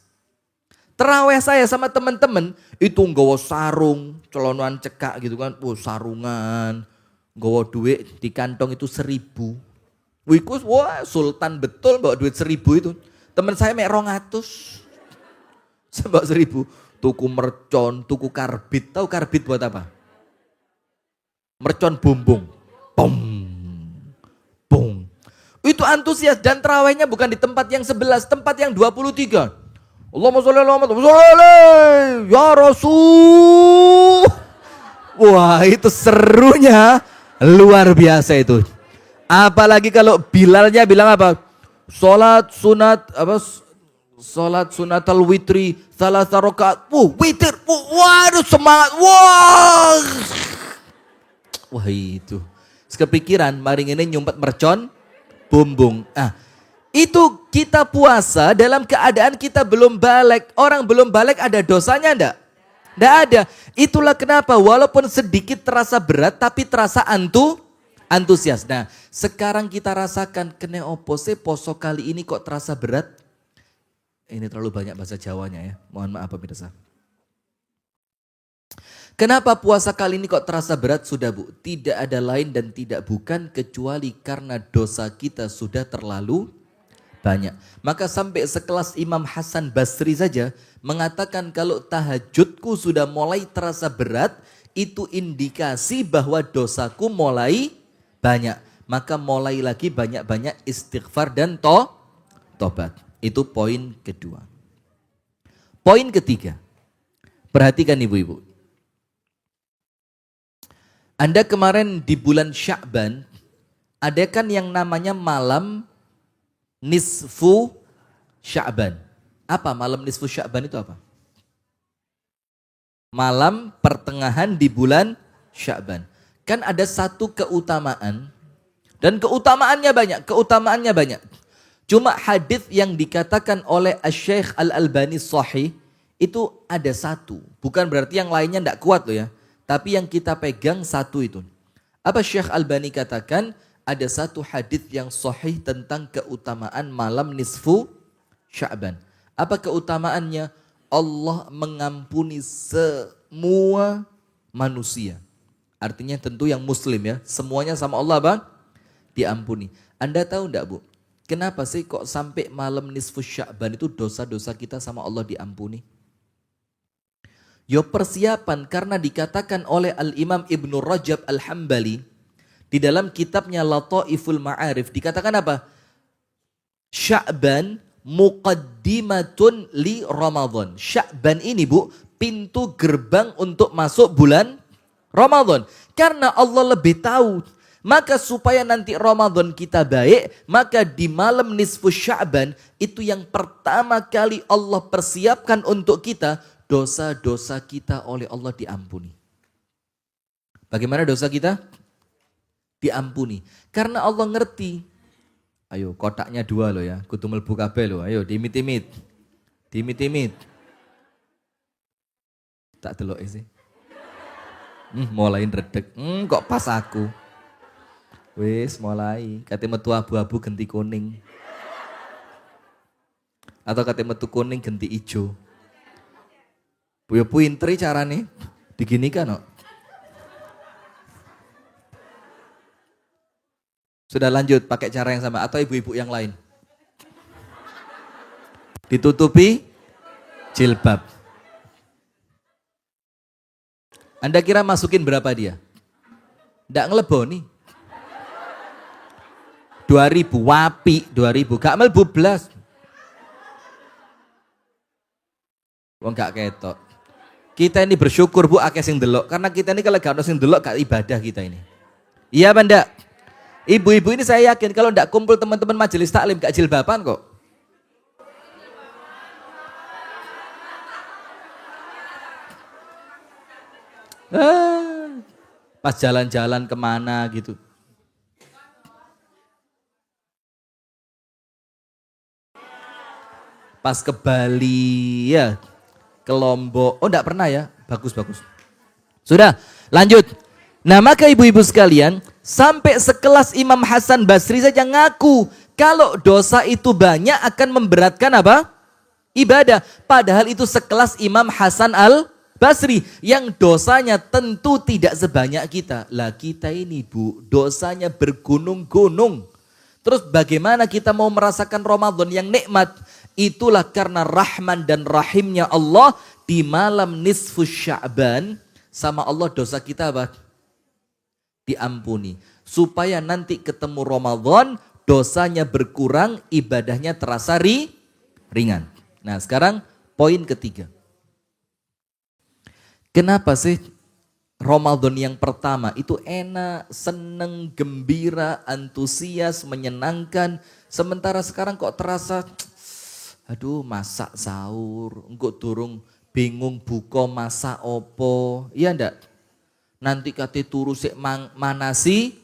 [SPEAKER 2] Terawih saya sama teman-teman itu nggawa sarung, celonan cekak gitu kan, sarungan, nggawa duit di kantong itu 1.000. Wikus, wah sultan betul bawa duit 1.000 itu. Teman saya mek 200. Saya bawa 1.000. Tuku mercon, tuku karbit. Tahu karbit buat apa? Mercon bumbung. Pom. Bong. Itu antusias dan terawihnya bukan di tempat yang 11, tempat yang 23. Allahumma sholli ala Muhammad ya Rasul. Wah, itu serunya luar biasa itu. Apalagi kalau Bilalnya bilang apa? Salat sunatal witri salasa rakaat. Witir. Waduh semangat. Wah itu. Kepikiran maring ini nyumpet mercon bumbung. Itu kita puasa dalam keadaan kita belum balik. Orang belum balik ada dosanya enggak? Enggak ada. Itulah kenapa walaupun sedikit terasa berat tapi terasa antusias. Nah, sekarang kita rasakan kene opo sih poso kali ini kok terasa berat? Ini terlalu banyak bahasa Jawanya ya. Mohon maaf pemirsa. Kenapa puasa kali ini kok terasa berat? Sudah Bu, tidak ada lain dan tidak bukan kecuali karena dosa kita sudah terlalu banyak. Maka sampai sekelas Imam Hasan Basri saja mengatakan kalau tahajudku sudah mulai terasa berat, itu indikasi bahwa dosaku mulai banyak. Maka mulai lagi banyak-banyak istighfar dan tobat. Itu poin kedua. Poin ketiga. Perhatikan ibu-ibu. Anda kemarin di bulan Sya'ban, ada kan yang namanya malam nisfu Sya'ban. Apa malam nisfu Sya'ban itu apa? Malam pertengahan di bulan Sya'ban. Kan ada satu keutamaan dan keutamaannya banyak. Cuma hadis yang dikatakan oleh Asy-Syaikh Al-Albani sahih itu ada satu. Bukan berarti yang lainnya tidak kuat loh ya. Tapi yang kita pegang satu itu. Apa Syekh Albani katakan? Ada satu hadis yang sahih tentang keutamaan malam nisfu Sya'ban. Apa keutamaannya? Allah mengampuni semua manusia. Artinya tentu yang muslim ya. Semuanya sama Allah bang diampuni. Anda tahu enggak Bu? Kenapa sih kok sampai malam nisfu Sya'ban itu dosa-dosa kita sama Allah diampuni? Yo persiapan karena dikatakan oleh Al-Imam Ibnu Rajab Al-Hambali di dalam kitabnya Lataiful Ma'arif dikatakan apa? Sya'ban muqaddimatun li Ramadan. Sya'ban ini Bu, pintu gerbang untuk masuk bulan Ramadan. Karena Allah lebih tahu. Maka supaya nanti Ramadan kita baik, maka di malam nisfu Sya'ban itu yang pertama kali Allah persiapkan untuk kita, dosa-dosa kita oleh Allah diampuni. Bagaimana dosa kita? Diampuni. Karena Allah ngerti. Ayo kotaknya 2 loh ya. Kudu mlebu kabeh loh. Ayo dimit-imit. Dimit-imit. Tak delok sih. Mulai redek. Kok pas aku. Wis mulai. Kate metu abu-abu ganti kuning. Atau kate metu kuning ganti ijo. Ya pinter carane diginikan no. Sudah lanjut pakai cara yang sama atau ibu-ibu yang lain? Ditutupi jilbab. Anda kira masukin berapa dia? Nggak ngeleboni. 2.000 wapi 2.000 gak mlebu blas. Wong gak ketok. Kita ini bersyukur Bu akeh sing delok karena kita ini kalau gak ono sing delok gak ibadah kita ini. Iya apa ndak? Ibu-ibu ini saya yakin kalau ndak kumpul teman-teman majelis taklim gak jilbaban kok. Pas jalan-jalan kemana gitu. Pas ke Bali ya. Ke Lombok. Oh enggak pernah ya? Bagus. Sudah, lanjut. Nah maka ibu-ibu sekalian, sampai sekelas Imam Hasan Basri saja ngaku Kalau dosa itu banyak akan memberatkan apa? Ibadah. Padahal itu sekelas Imam Hasan Al-Basri yang dosanya tentu tidak sebanyak kita. Lah kita ini Bu, dosanya bergunung-gunung. Terus bagaimana kita mau merasakan Ramadan yang nikmat? Itulah karena rahman dan rahimnya Allah di malam nisfu Sya'ban sama Allah dosa kita apa? Diampuni. Supaya nanti ketemu Ramadan dosanya berkurang, ibadahnya terasa ringan. Nah sekarang poin ketiga. Kenapa sih Ramadan yang pertama itu enak, seneng, gembira, antusias, menyenangkan. Sementara sekarang kok terasa, aduh masak sahur, engkau durung bingung buka masak opo. Iya ndak? Nanti kate turu sik manasi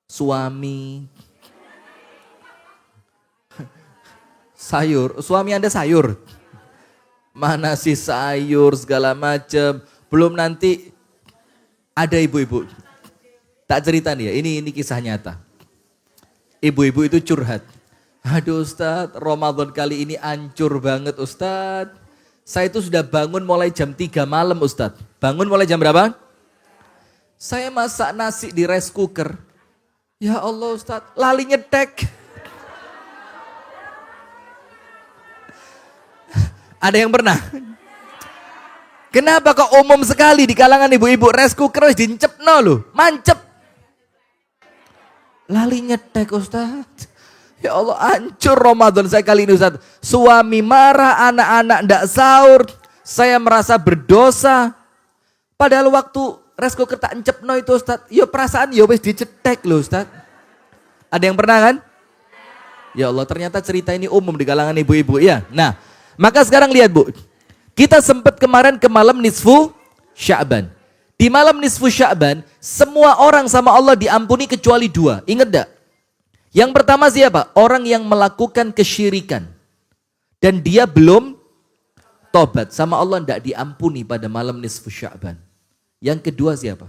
[SPEAKER 2] suami. Sayur, suami Anda sayur. Manasi sayur segala macam. Belum nanti ada ibu-ibu. Tak cerita nih ya, ini kisah nyata. Ibu-ibu itu curhat. Aduh Ustadz, Ramadan kali ini hancur banget Ustadz. Saya itu sudah bangun mulai jam 3 malam Ustadz. Bangun mulai jam berapa? Saya masak nasi di rice cooker. Ya Allah Ustadz, lali nyetek. Ada yang pernah? Kenapa kok umum sekali di kalangan ibu-ibu rice cooker harus dincepno loh, mancep. Lali nyetek Ustaz. Ya Allah hancur Ramadan saya kali ini Ustaz. Suami marah, anak-anak ndak sahur. Saya merasa berdosa. Padahal waktu rice cooker tak encepno itu Ustaz. Ya perasaan ya wis dicetek loh Ustaz. Ada yang pernah kan? Ya Allah ternyata cerita ini umum di kalangan ibu-ibu ya. Nah maka sekarang lihat Bu. Kita sempat kemarin ke malam nisfu Sya'ban. Di malam nisfu Sya'ban, semua orang sama Allah diampuni kecuali 2. Ingat gak? Yang pertama siapa? Orang yang melakukan kesyirikan. Dan dia belum tobat. Sama Allah tidak diampuni pada malam nisfu Sya'ban. Yang kedua siapa?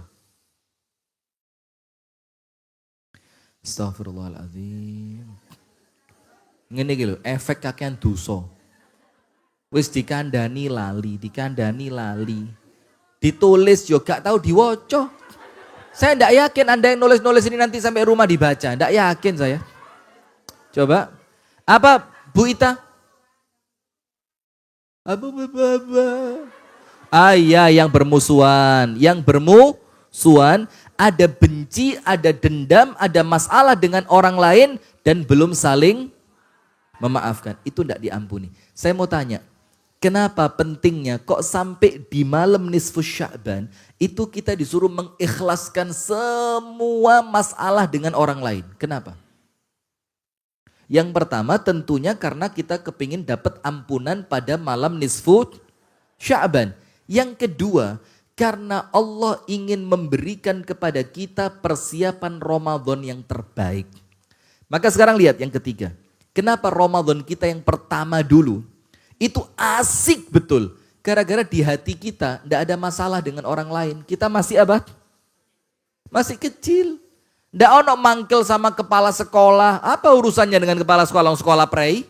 [SPEAKER 2] Astaghfirullahaladzim. Ngene iki lho, efek kakean dosa. Wis dikandani lali. Ditulis yo gak tahu diwoco. Saya ndak yakin Anda yang nulis-nulis ini nanti sampai rumah dibaca. Ndak yakin saya. Coba. Apa Bu Ita? Iya yang bermusuhan. Yang bermusuhan ada benci, ada dendam, ada masalah dengan orang lain dan belum saling memaafkan. Itu ndak diampuni. Saya mau tanya. Kenapa pentingnya kok sampai di malam nisfu Sya'ban itu kita disuruh mengikhlaskan semua masalah dengan orang lain. Kenapa? Yang pertama tentunya karena kita kepingin dapat ampunan pada malam nisfu Sya'ban. Yang kedua karena Allah ingin memberikan kepada kita persiapan Ramadan yang terbaik. Maka sekarang lihat yang ketiga. Kenapa Ramadan kita yang pertama dulu itu asik betul. Gara-gara di hati kita tidak ada masalah dengan orang lain. Kita masih apa? Masih kecil. Tidak ono mangkel sama kepala sekolah. Apa urusannya dengan kepala sekolah? Sekolah prei?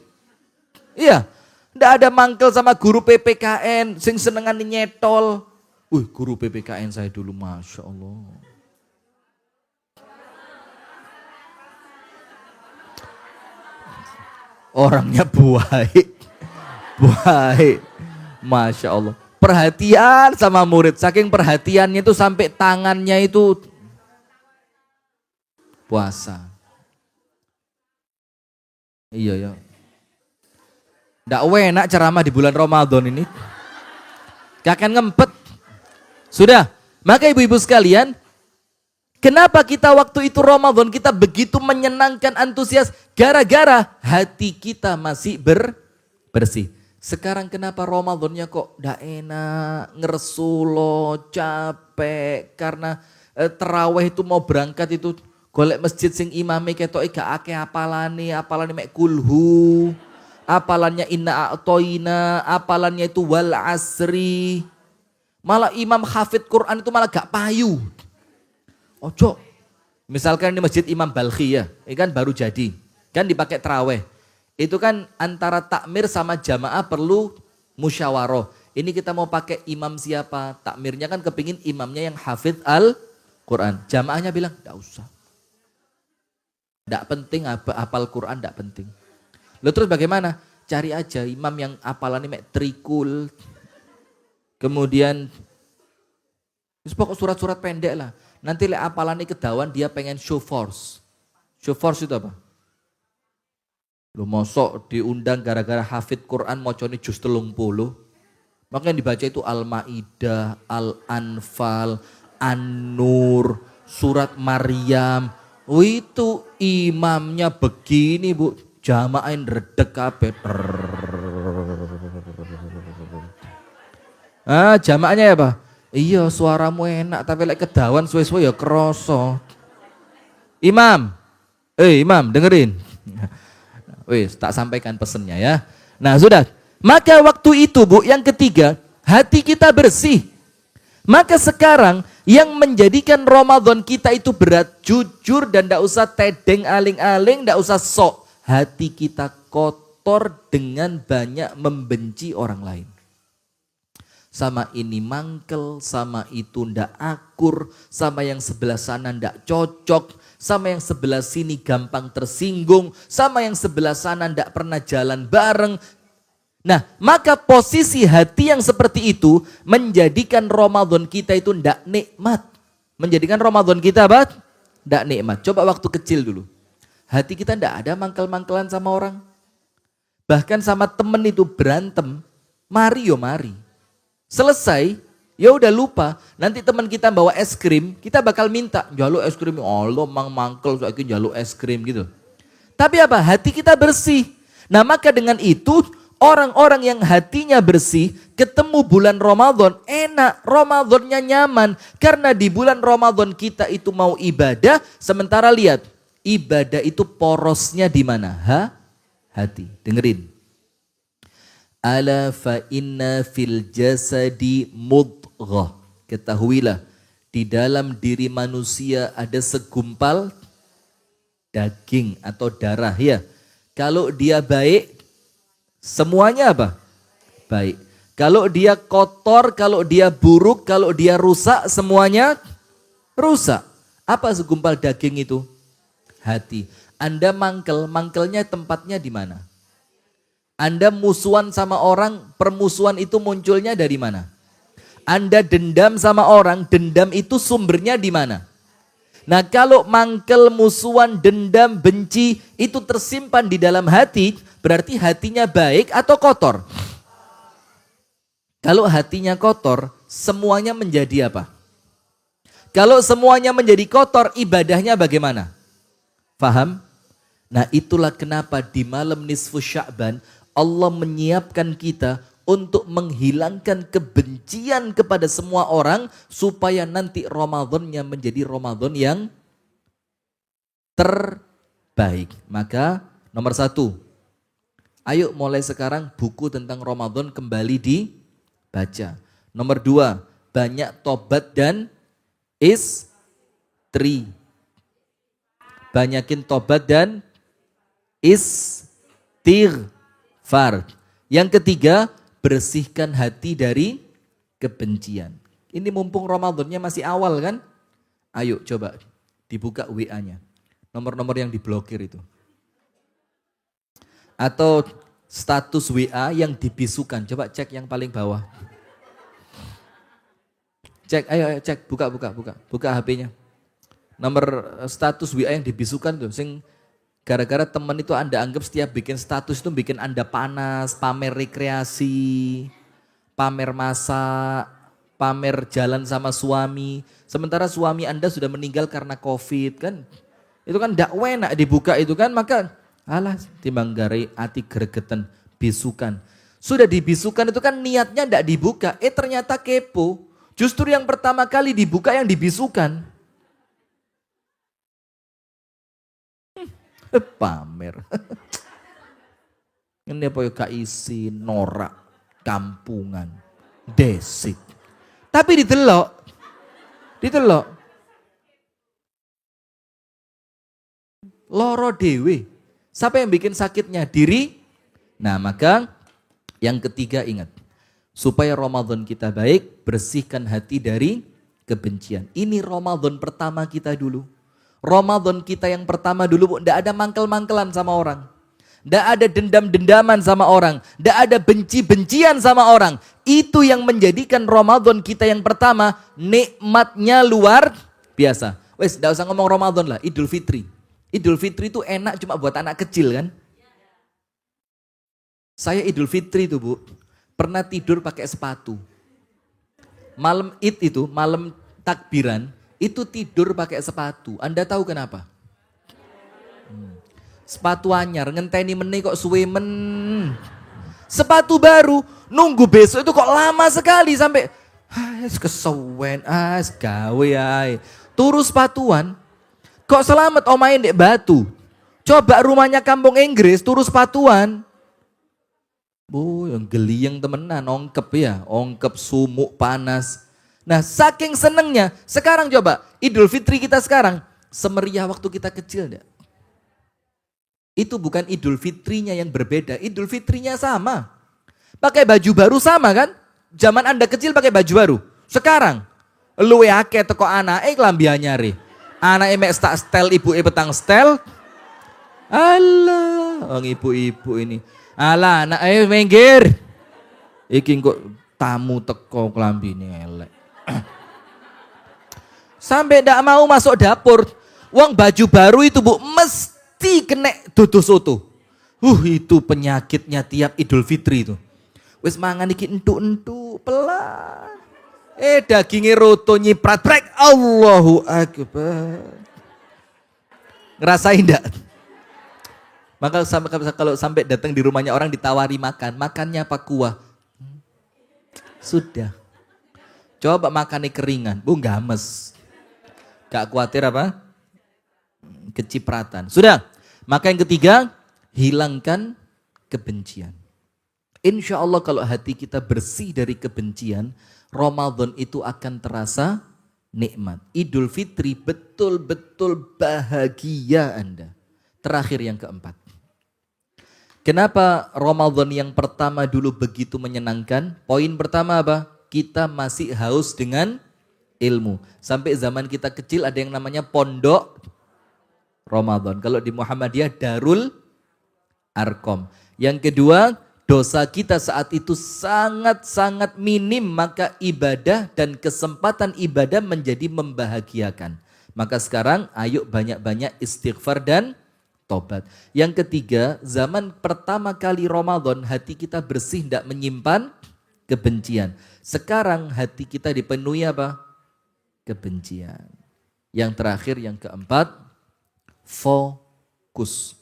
[SPEAKER 2] Iya. Tidak ada mangkel sama guru PPKN. Sing senengan nyetol. Guru PPKN saya dulu Masya Allah. Orangnya baik. Baik, Masya Allah. Perhatian sama murid, saking perhatiannya itu sampai tangannya itu puasa. Iya ya. Nggak enak ceramah di bulan Ramadan ini. Kakek ngempet. Sudah, maka ibu-ibu sekalian, kenapa kita waktu itu Ramadan kita begitu menyenangkan, antusias? Gara-gara hati kita masih bersih. Sekarang kenapa Ramadannya kok ndak enak, ngeresulo, capek karena terawih itu mau berangkat itu golek masjid sing imame ketoke gak akeh apalane mek kulhu, apalannya inna a'toina, apalannya itu wal asri. Malah imam hafid Quran itu malah gak payu. Ojo, Misalkan ini Masjid Imam Balkhi ya, ini kan baru jadi, kan dipakai terawih. Itu kan antara takmir sama jamaah perlu musyawarah. Ini kita mau pakai imam siapa? Takmirnya kan kepingin imamnya yang hafidh Al-Quran. Jamaahnya bilang, enggak usah. Enggak penting, hafal Quran enggak penting. Lalu terus bagaimana? Cari aja imam yang hafalannya mek trikul. Kemudian, pokok surat-surat pendek lah. Nanti lek hafalannya kedawan dia pengen show force. Show force itu apa? Lu mosok diundang gara-gara hafid Quran mocone juz 30. Makanya dibaca itu Al-Maidah, Al-Anfal, An-Nur, surat Maryam. Oh itu imamnya begini Bu, jamain redek kabeh. Jamaahnya ya apa? Iya suaramu enak tapi lek kedawan suwe-suwe ya kroso. Imam, imam dengerin. Wis tak sampaikan pesennya ya. Nah sudah. Maka waktu itu Bu, yang ketiga, hati kita bersih. Maka sekarang yang menjadikan Ramadan kita itu berat, jujur dan tidak usah tedeng aling-aling, tidak usah sok. Hati kita kotor dengan banyak membenci orang lain. Sama ini mangkel, sama itu ndak akur, sama yang sebelah sana ndak cocok, sama yang sebelah sini gampang tersinggung, sama yang sebelah sana ndak pernah jalan bareng. Nah, maka posisi hati yang seperti itu menjadikan Ramadan kita itu ndak nikmat. Menjadikan Ramadan kita apa? Ndak nikmat. Coba waktu kecil dulu. Hati kita ndak ada mangkel-mangkelan sama orang. Bahkan sama temen itu berantem. Mari yo mari. Selesai, ya udah lupa. Nanti teman kita bawa es krim, kita bakal minta, jaluk es krim. Allah mang mangkel saiki jaluk es krim gitu. Tapi apa? Hati kita bersih. Nah, maka dengan itu orang-orang yang hatinya bersih ketemu bulan Ramadan enak, Ramadannya nyaman. Karena di bulan Ramadan kita itu mau ibadah, sementara lihat, ibadah itu porosnya di mana? Hati. Dengerin. Ala fa inna fil jasadi mudghah. Ketahuilah, di dalam diri manusia ada segumpal daging atau darah ya. Kalau dia baik, semuanya apa? Baik. Kalau dia kotor, kalau dia buruk, kalau dia rusak, semuanya rusak. Apa segumpal daging itu? Hati. Anda mangkelnya tempatnya di mana? Anda musuhan sama orang, permusuhan itu munculnya dari mana? Anda dendam sama orang, dendam itu sumbernya di mana? Nah, kalau mangkel, musuhan, dendam, benci itu tersimpan di dalam hati, berarti hatinya baik atau kotor? Kalau hatinya kotor, semuanya menjadi apa? Kalau semuanya menjadi kotor, ibadahnya bagaimana? Faham? Nah, itulah kenapa di malam nisfu Sya'ban Allah menyiapkan kita untuk menghilangkan kebencian kepada semua orang supaya nanti Ramadannya menjadi Ramadan yang terbaik. Maka nomor 1, ayo mulai sekarang buku tentang Ramadan kembali dibaca. Nomor 2, banyak tobat dan istri. Banyakin tobat dan istighfar. Yang ketiga, bersihkan hati dari kebencian. Ini mumpung Ramadannya masih awal kan? Ayo coba dibuka WA-nya. Nomor-nomor yang diblokir itu. Atau status WA yang dibisukan. Coba cek yang paling bawah. Cek, ayo cek, buka HP-nya. Nomor status WA yang dibisukan tuh, sing gara-gara teman itu Anda anggap setiap bikin status itu bikin Anda panas, pamer rekreasi, pamer masak, pamer jalan sama suami. Sementara suami Anda sudah meninggal karena COVID kan. Itu kan ndak enak dibuka itu kan, maka alah timbang gare ati gregetan bisukan. Sudah dibisukan itu kan niatnya ndak dibuka, ternyata kepo. Justru yang pertama kali dibuka yang dibisukan. Pamer. Ini apa ya gak isi norak kampungan desit. Tapi ditelok. loro dewe. Siapa yang bikin sakitnya? Diri. Nah maka yang ketiga ingat, supaya Ramadan kita baik, bersihkan hati dari kebencian. Ini Ramadan pertama kita dulu. Ramadan kita yang pertama dulu, tidak ada mangkel-mangkelan sama orang. Tidak ada dendam-dendaman sama orang. Tidak ada benci-bencian sama orang. Itu yang menjadikan Ramadan kita yang pertama, nikmatnya luar biasa. Wes, tidak usah ngomong Ramadan lah, Idul Fitri. Idul Fitri itu enak cuma buat anak kecil kan. Saya Idul Fitri itu Bu, pernah tidur pakai sepatu. Malam Id itu, malam takbiran, itu tidur pakai sepatu. Anda tahu kenapa? Sepatu anyar, ngenteni meneh kok suwe men. Sepatu baru, nunggu besok itu kok lama sekali sampai kesewen, gawe ae. Turu sepatuan, kok selamat omain dek batu. Coba rumahnya kampung Inggris, turu sepatuan. Bu, yang geliang temenan, ongkep ya, ongkep sumuk panas. Nah saking senengnya, sekarang coba Idul Fitri kita sekarang, semeriah waktu kita kecil enggak? Itu bukan Idul Fitrinya yang berbeda, Idul Fitrinya sama. Pakai baju baru sama kan? Zaman Anda kecil pakai baju baru. Sekarang, luwe akeh teko anake klambi anyare. Anake mek tak stel, ibuke petang stel. Alah, wong ibu-ibu ini. Alah, anak ayo minggir. Iki kok tamu teko klambine elek. Sampai ndak mau masuk dapur. Wong baju baru itu Bu mesti kena dudu soto. Itu penyakitnya tiap Idul Fitri itu. Wis mangan iki entuk-entuk pelan. Dagingnya roto nyiprat brek. Allahu Akbar. Ngerasain ndak? Maka kalau sampai datang di rumahnya orang ditawari makan, makannya apa kuah? Sudah. Coba makannya keringan, Bu games. Gak khawatir apa? Kecipratan. Sudah. Maka yang ketiga, hilangkan kebencian. Insya Allah kalau hati kita bersih dari kebencian, Ramadan itu akan terasa nikmat. Idul Fitri betul-betul bahagia Anda. Terakhir yang keempat. Kenapa Ramadan yang pertama dulu begitu menyenangkan? Poin pertama apa? Kita masih haus dengan ilmu. Sampai zaman kita kecil ada yang namanya pondok Ramadan. Kalau di Muhammadiyah Darul Arkom. Yang kedua, dosa kita saat itu sangat-sangat minim. Maka ibadah dan kesempatan ibadah menjadi membahagiakan. Maka sekarang ayo banyak-banyak istighfar dan tobat. Yang ketiga, zaman pertama kali Ramadan hati kita bersih, tidak menyimpan kebencian. Sekarang hati kita dipenuhi apa? Kebencian. Yang terakhir, yang keempat, fokus.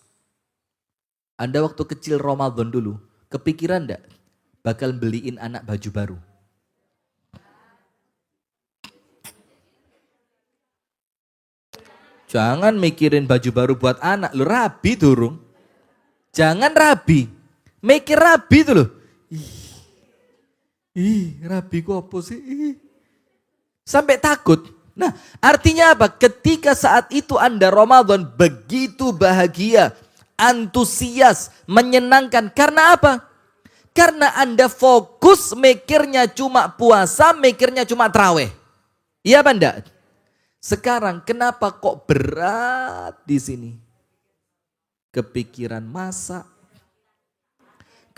[SPEAKER 2] Anda waktu kecil Ramadan dulu, kepikiran enggak bakal beliin anak baju baru? Jangan mikirin baju baru buat anak, lu rabi durung. Jangan rabi, mikir rabi tuh loh. Rabi kok apa sih? Sampai takut. Nah, artinya apa? Ketika saat itu Anda Ramadan begitu bahagia, antusias, menyenangkan. Karena apa? Karena Anda fokus mikirnya cuma puasa, mikirnya cuma tarawih. Iya apa enggak? Sekarang kenapa kok berat di sini? Kepikiran masak,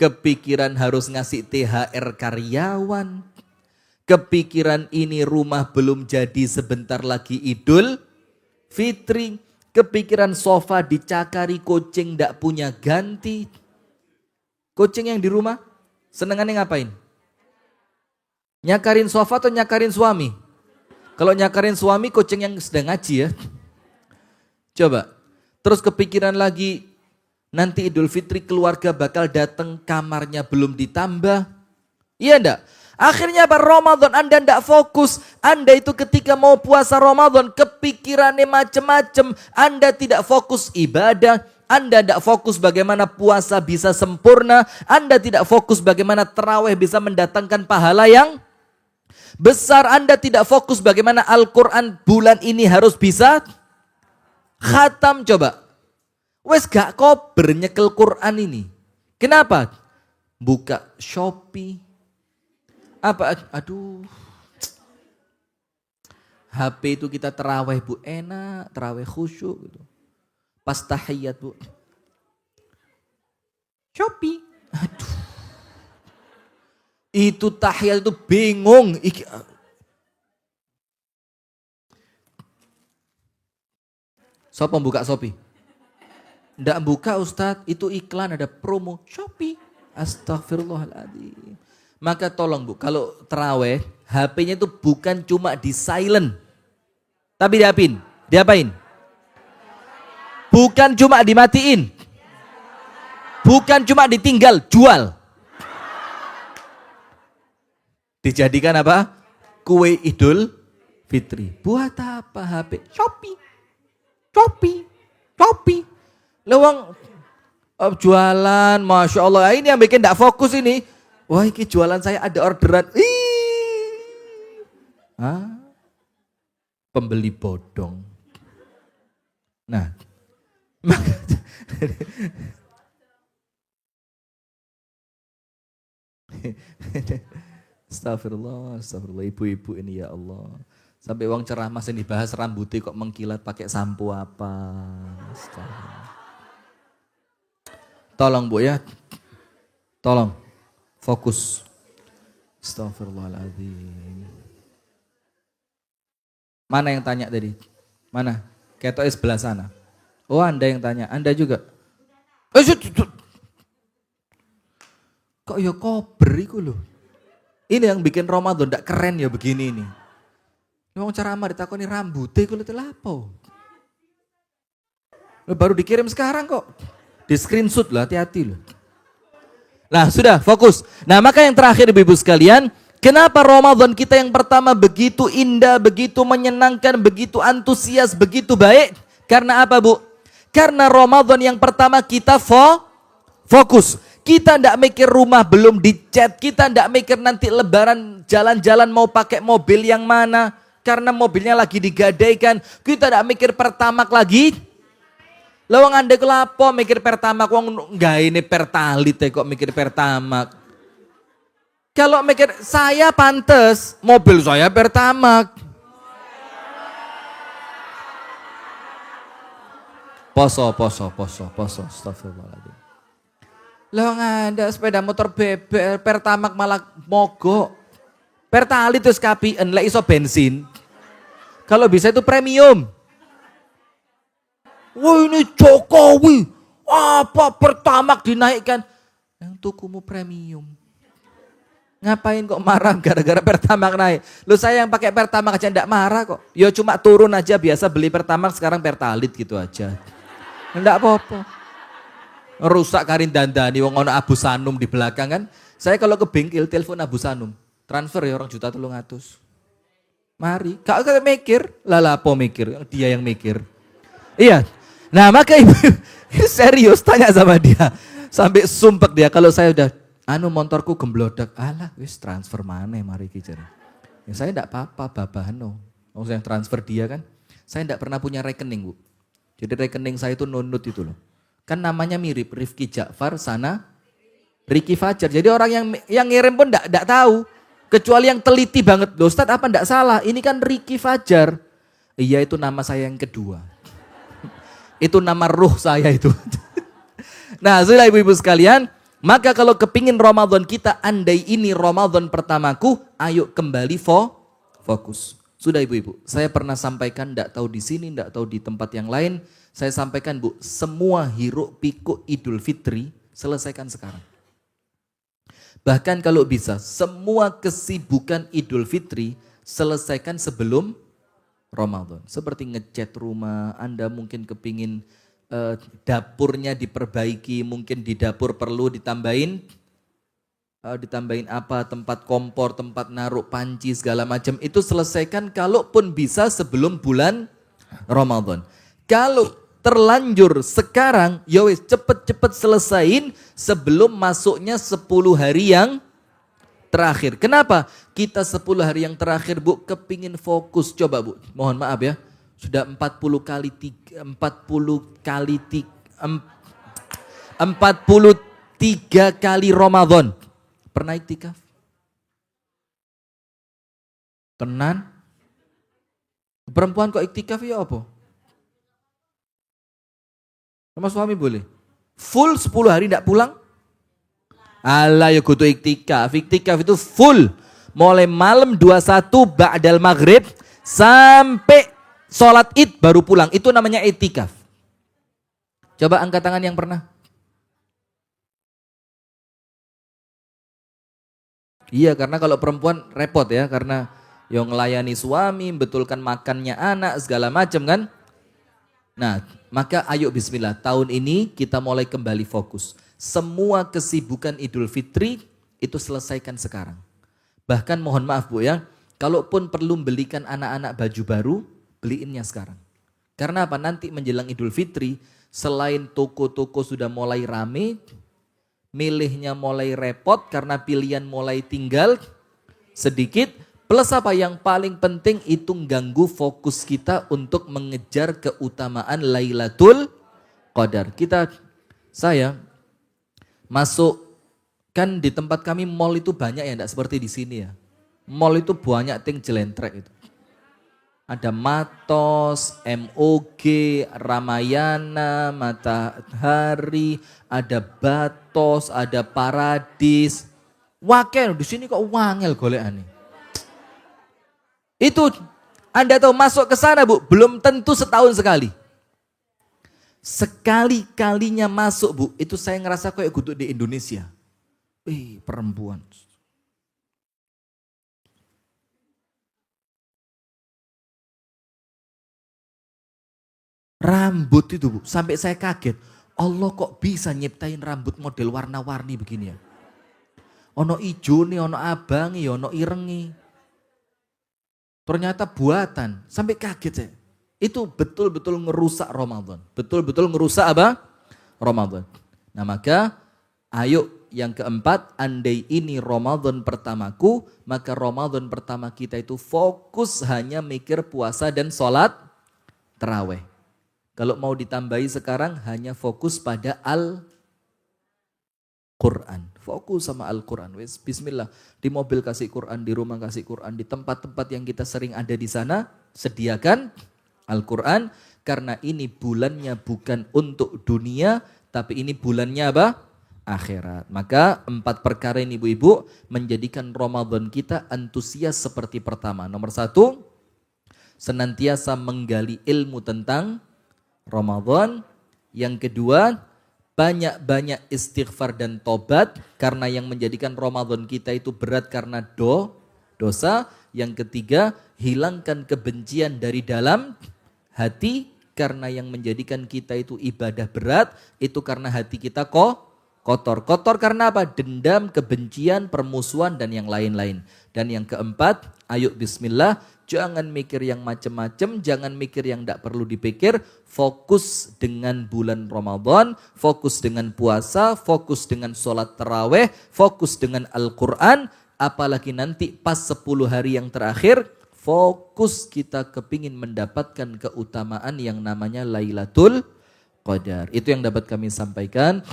[SPEAKER 2] kepikiran harus ngasih THR karyawan, kepikiran ini rumah belum jadi sebentar lagi Idul Fitri, kepikiran sofa dicakari kucing ndak punya ganti. Kucing yang di rumah senengannya ngapain? Nyakarin sofa atau nyakarin suami? Kalau nyakarin suami, kucing yang sedang ngaji ya. Coba. Terus kepikiran lagi, nanti Idul Fitri keluarga bakal datang, kamarnya belum ditambah. Iya enggak? Akhirnya apa? Ramadan Anda enggak fokus. Anda itu ketika mau puasa Ramadan, kepikirannya macam-macam. Anda tidak fokus ibadah. Anda tidak fokus bagaimana puasa bisa sempurna. Anda tidak fokus bagaimana tarawih bisa mendatangkan pahala yang besar. Anda tidak fokus bagaimana Al-Quran bulan ini harus bisa khatam. Coba. Wes gak kober nyekel Quran ini. Kenapa? Buka Shopee. Aduh. HP itu kita terawih Bu, enak, terawih khusyuk gitu. Pas tahiyat Bu. Shopee. Aduh. Itu tahiyat itu bingung. Siapa buka Shopee? Nggak buka Ustadz, itu iklan ada promo Shopee. Astagfirullahaladzim. Maka tolong Bu, kalau terawih, HP-nya itu bukan cuma di silent. Tapi diapain? Bukan cuma dimatiin. Bukan cuma ditinggal, jual. Dijadikan apa? Kue Idul Fitri. Buat apa HP? Shopee. Lewang jualan, Masya Allah. Ini yang bikin gak fokus ini. Wah, ini jualan saya ada orderan. Pembeli bodong. Nah, Astagfirullah, ibu-ibu ini ya Allah. Sampai uang ceramah yang dibahas rambutnya kok mengkilat pakai sampo apa. Tolong Bu ya. Tolong. Fokus. Astagfirullahaladzim. Mana yang tanya tadi? Mana? Ketoknya sebelah sana. Oh Anda yang tanya. Anda juga. Kok ya kober iku lho. Ini yang bikin Ramadan ndak keren ya begini ini. Wong ceramah ditakoni rambutnya iku lho lapo. Baru dikirim sekarang kok. Di screenshot lah, hati-hati loh. Nah sudah fokus. Nah maka yang terakhir ibu-ibu sekalian, kenapa Ramadan kita yang pertama begitu indah, begitu menyenangkan, begitu antusias, begitu baik? Karena apa Bu? Karena Ramadan yang pertama kita fokus. Kita ndak mikir rumah belum dicat, kita ndak mikir nanti lebaran jalan-jalan mau pakai mobil yang mana. Karena mobilnya lagi digadaikan, kita ndak mikir pertamak lagi. Lawang Anda kelapo mikir pertamak, wong enggak ini pertalite kok mikir pertamak. Kalau mikir saya pantes, mobil saya pertamak. Poso, astagfirullahaladzim. Lawang Anda sepeda motor bebek, pertamak malah mogok. Pertalit terus kapien, lek iso bensin. Kalau bisa itu premium. Wah ini Jokowi, apa pertamak dinaikkan? Yang tukumu premium. Ngapain kok marah gara-gara pertamak naik? Lu saya yang pakai pertamak aja enggak marah kok. Ya cuma turun aja biasa beli pertamak sekarang pertalit gitu aja. Enggak apa-apa. Rusak karin dandani wong ono Abu Sanum di belakang kan. Saya kalau ke bengkel telepon Abu Sanum, transfer ya orang 1.300.000. Mari, kau mikir, lalapo mikir, dia yang mikir. Iya. Nah maka ibu serius tanya sama dia. Sampai sumpek dia kalau saya udah motorku gemblodak. Alah wis transfer mana mari kicer. Ya saya enggak apa-apa babano. Maksudnya yang transfer dia kan. Saya enggak pernah punya rekening Bu. Jadi rekening saya itu nunut itu loh. Kan namanya mirip Rifki Ja'far sana Ricky Fajar. Jadi orang yang ngirim pun enggak tahu. Kecuali yang teliti banget. Loh Ustadz apa enggak salah? Ini kan Ricky Fajar. Iya itu nama saya yang kedua. Itu nama ruh saya itu. Nah sudah ibu-ibu sekalian. Maka kalau kepingin Ramadan kita andai ini Ramadan pertamaku. Ayo kembali fokus. Sudah ibu-ibu. Saya pernah sampaikan enggak tahu di sini, enggak tahu di tempat yang lain. Saya sampaikan Bu. Semua hiruk pikuk Idul Fitri selesaikan sekarang. Bahkan kalau bisa semua kesibukan Idul Fitri selesaikan sebelum Ramadan. Seperti ngecat rumah, Anda mungkin kepingin dapurnya diperbaiki, mungkin di dapur perlu ditambahin apa, tempat kompor, tempat naruh panci segala macam. Itu selesaikan kalaupun bisa sebelum bulan Ramadan. Kalau terlanjur sekarang, ya wis cepet-cepet selesain sebelum masuknya 10 hari yang terakhir. Kenapa? Kita 10 hari yang terakhir Bu kepingin fokus. Coba Bu, mohon maaf ya. Sudah 40 kali 43 kali Ramadan. Pernah iktikaf? Tenan? Perempuan kok iktikaf ya apa? Sama suami boleh? Full 10 hari tidak pulang? Alah ya kudu iktikaf. Iktikaf itu full. Mulai malam 21 ba'dal maghrib sampai sholat id baru pulang. Itu namanya iktikaf. Coba angkat tangan yang pernah. Iya, karena kalau perempuan repot ya, karena yang melayani suami, betulkan makannya anak, segala macam kan. Nah, maka ayo bismillah, tahun ini kita mulai kembali fokus. Semua kesibukan Idul Fitri itu selesaikan sekarang. Bahkan mohon maaf Bu ya, kalaupun perlu belikan anak-anak baju baru, beliinnya sekarang. Karena apa? Nanti menjelang Idul Fitri, selain toko-toko sudah mulai rame, milihnya mulai repot karena pilihan mulai tinggal sedikit. Plus apa yang paling penting itu ganggu fokus kita untuk mengejar keutamaan Lailatul Qadar. Saya masuk, kan di tempat kami mall itu banyak ya, enggak seperti di sini ya. Mall itu banyak ting jelentrek itu. Ada Matos, MOG, Ramayana, Matahari, ada Batos, ada Paradis. Wakil di sini kok wangel golekane. Itu Anda tahu masuk ke sana Bu, belum tentu setahun sekali. Sekali-kalinya masuk Bu, itu saya ngerasa kayak guduk di Indonesia. Perempuan. Rambut itu Bu, sampai saya kaget. Allah kok bisa nyiptain rambut model warna-warni begini ya. Ono ijo nih, ono abangi, ono irengi. Ternyata buatan, sampai kaget saya. Itu betul-betul ngerusak Ramadan. Betul-betul ngerusak apa? Ramadan. Nah maka ayo yang keempat, andai ini Ramadan pertamaku, maka Ramadan pertama kita itu fokus hanya mikir puasa dan sholat tarawih. Kalau mau ditambahi sekarang hanya fokus pada Al-Quran. Fokus sama Al-Quran. Bismillah. Di mobil kasih Quran, di rumah kasih Quran, di tempat-tempat yang kita sering ada di sana, sediakan Al-Quran. Karena ini bulannya bukan untuk dunia, tapi ini bulannya apa? Akhirat. Maka 4 perkara ini ibu-ibu menjadikan Ramadan kita antusias seperti pertama. Nomor 1, senantiasa menggali ilmu tentang Ramadan. Yang kedua, banyak-banyak istighfar dan tobat karena yang menjadikan Ramadan kita itu berat karena dosa. Yang ketiga, hilangkan kebencian dari dalam hati karena yang menjadikan kita itu ibadah berat itu karena hati kita kotor. Kotor karena apa? Dendam, kebencian, permusuhan dan yang lain-lain. Dan yang keempat, ayo bismillah, jangan mikir yang macam-macam, jangan mikir yang tidak perlu dipikir. Fokus dengan bulan Ramadan, fokus dengan puasa, fokus dengan sholat taraweh, fokus dengan Al-Quran. Apalagi nanti pas 10 hari yang terakhir, fokus kita kepingin mendapatkan keutamaan yang namanya Lailatul Qadar. Itu yang dapat kami sampaikan.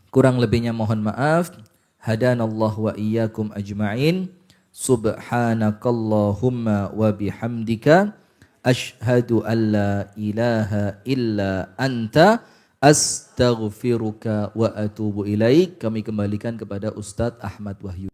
[SPEAKER 2] Kurang lebihnya mohon maaf. Hadanallahu wa iyyakum ajma'in. Subhanakallahumma wa bihamdika asyhadu an la ilaha illa anta astaghfiruka wa atubu ilaik. Kami kembalikan kepada Ustadz Ahmad Wahyu.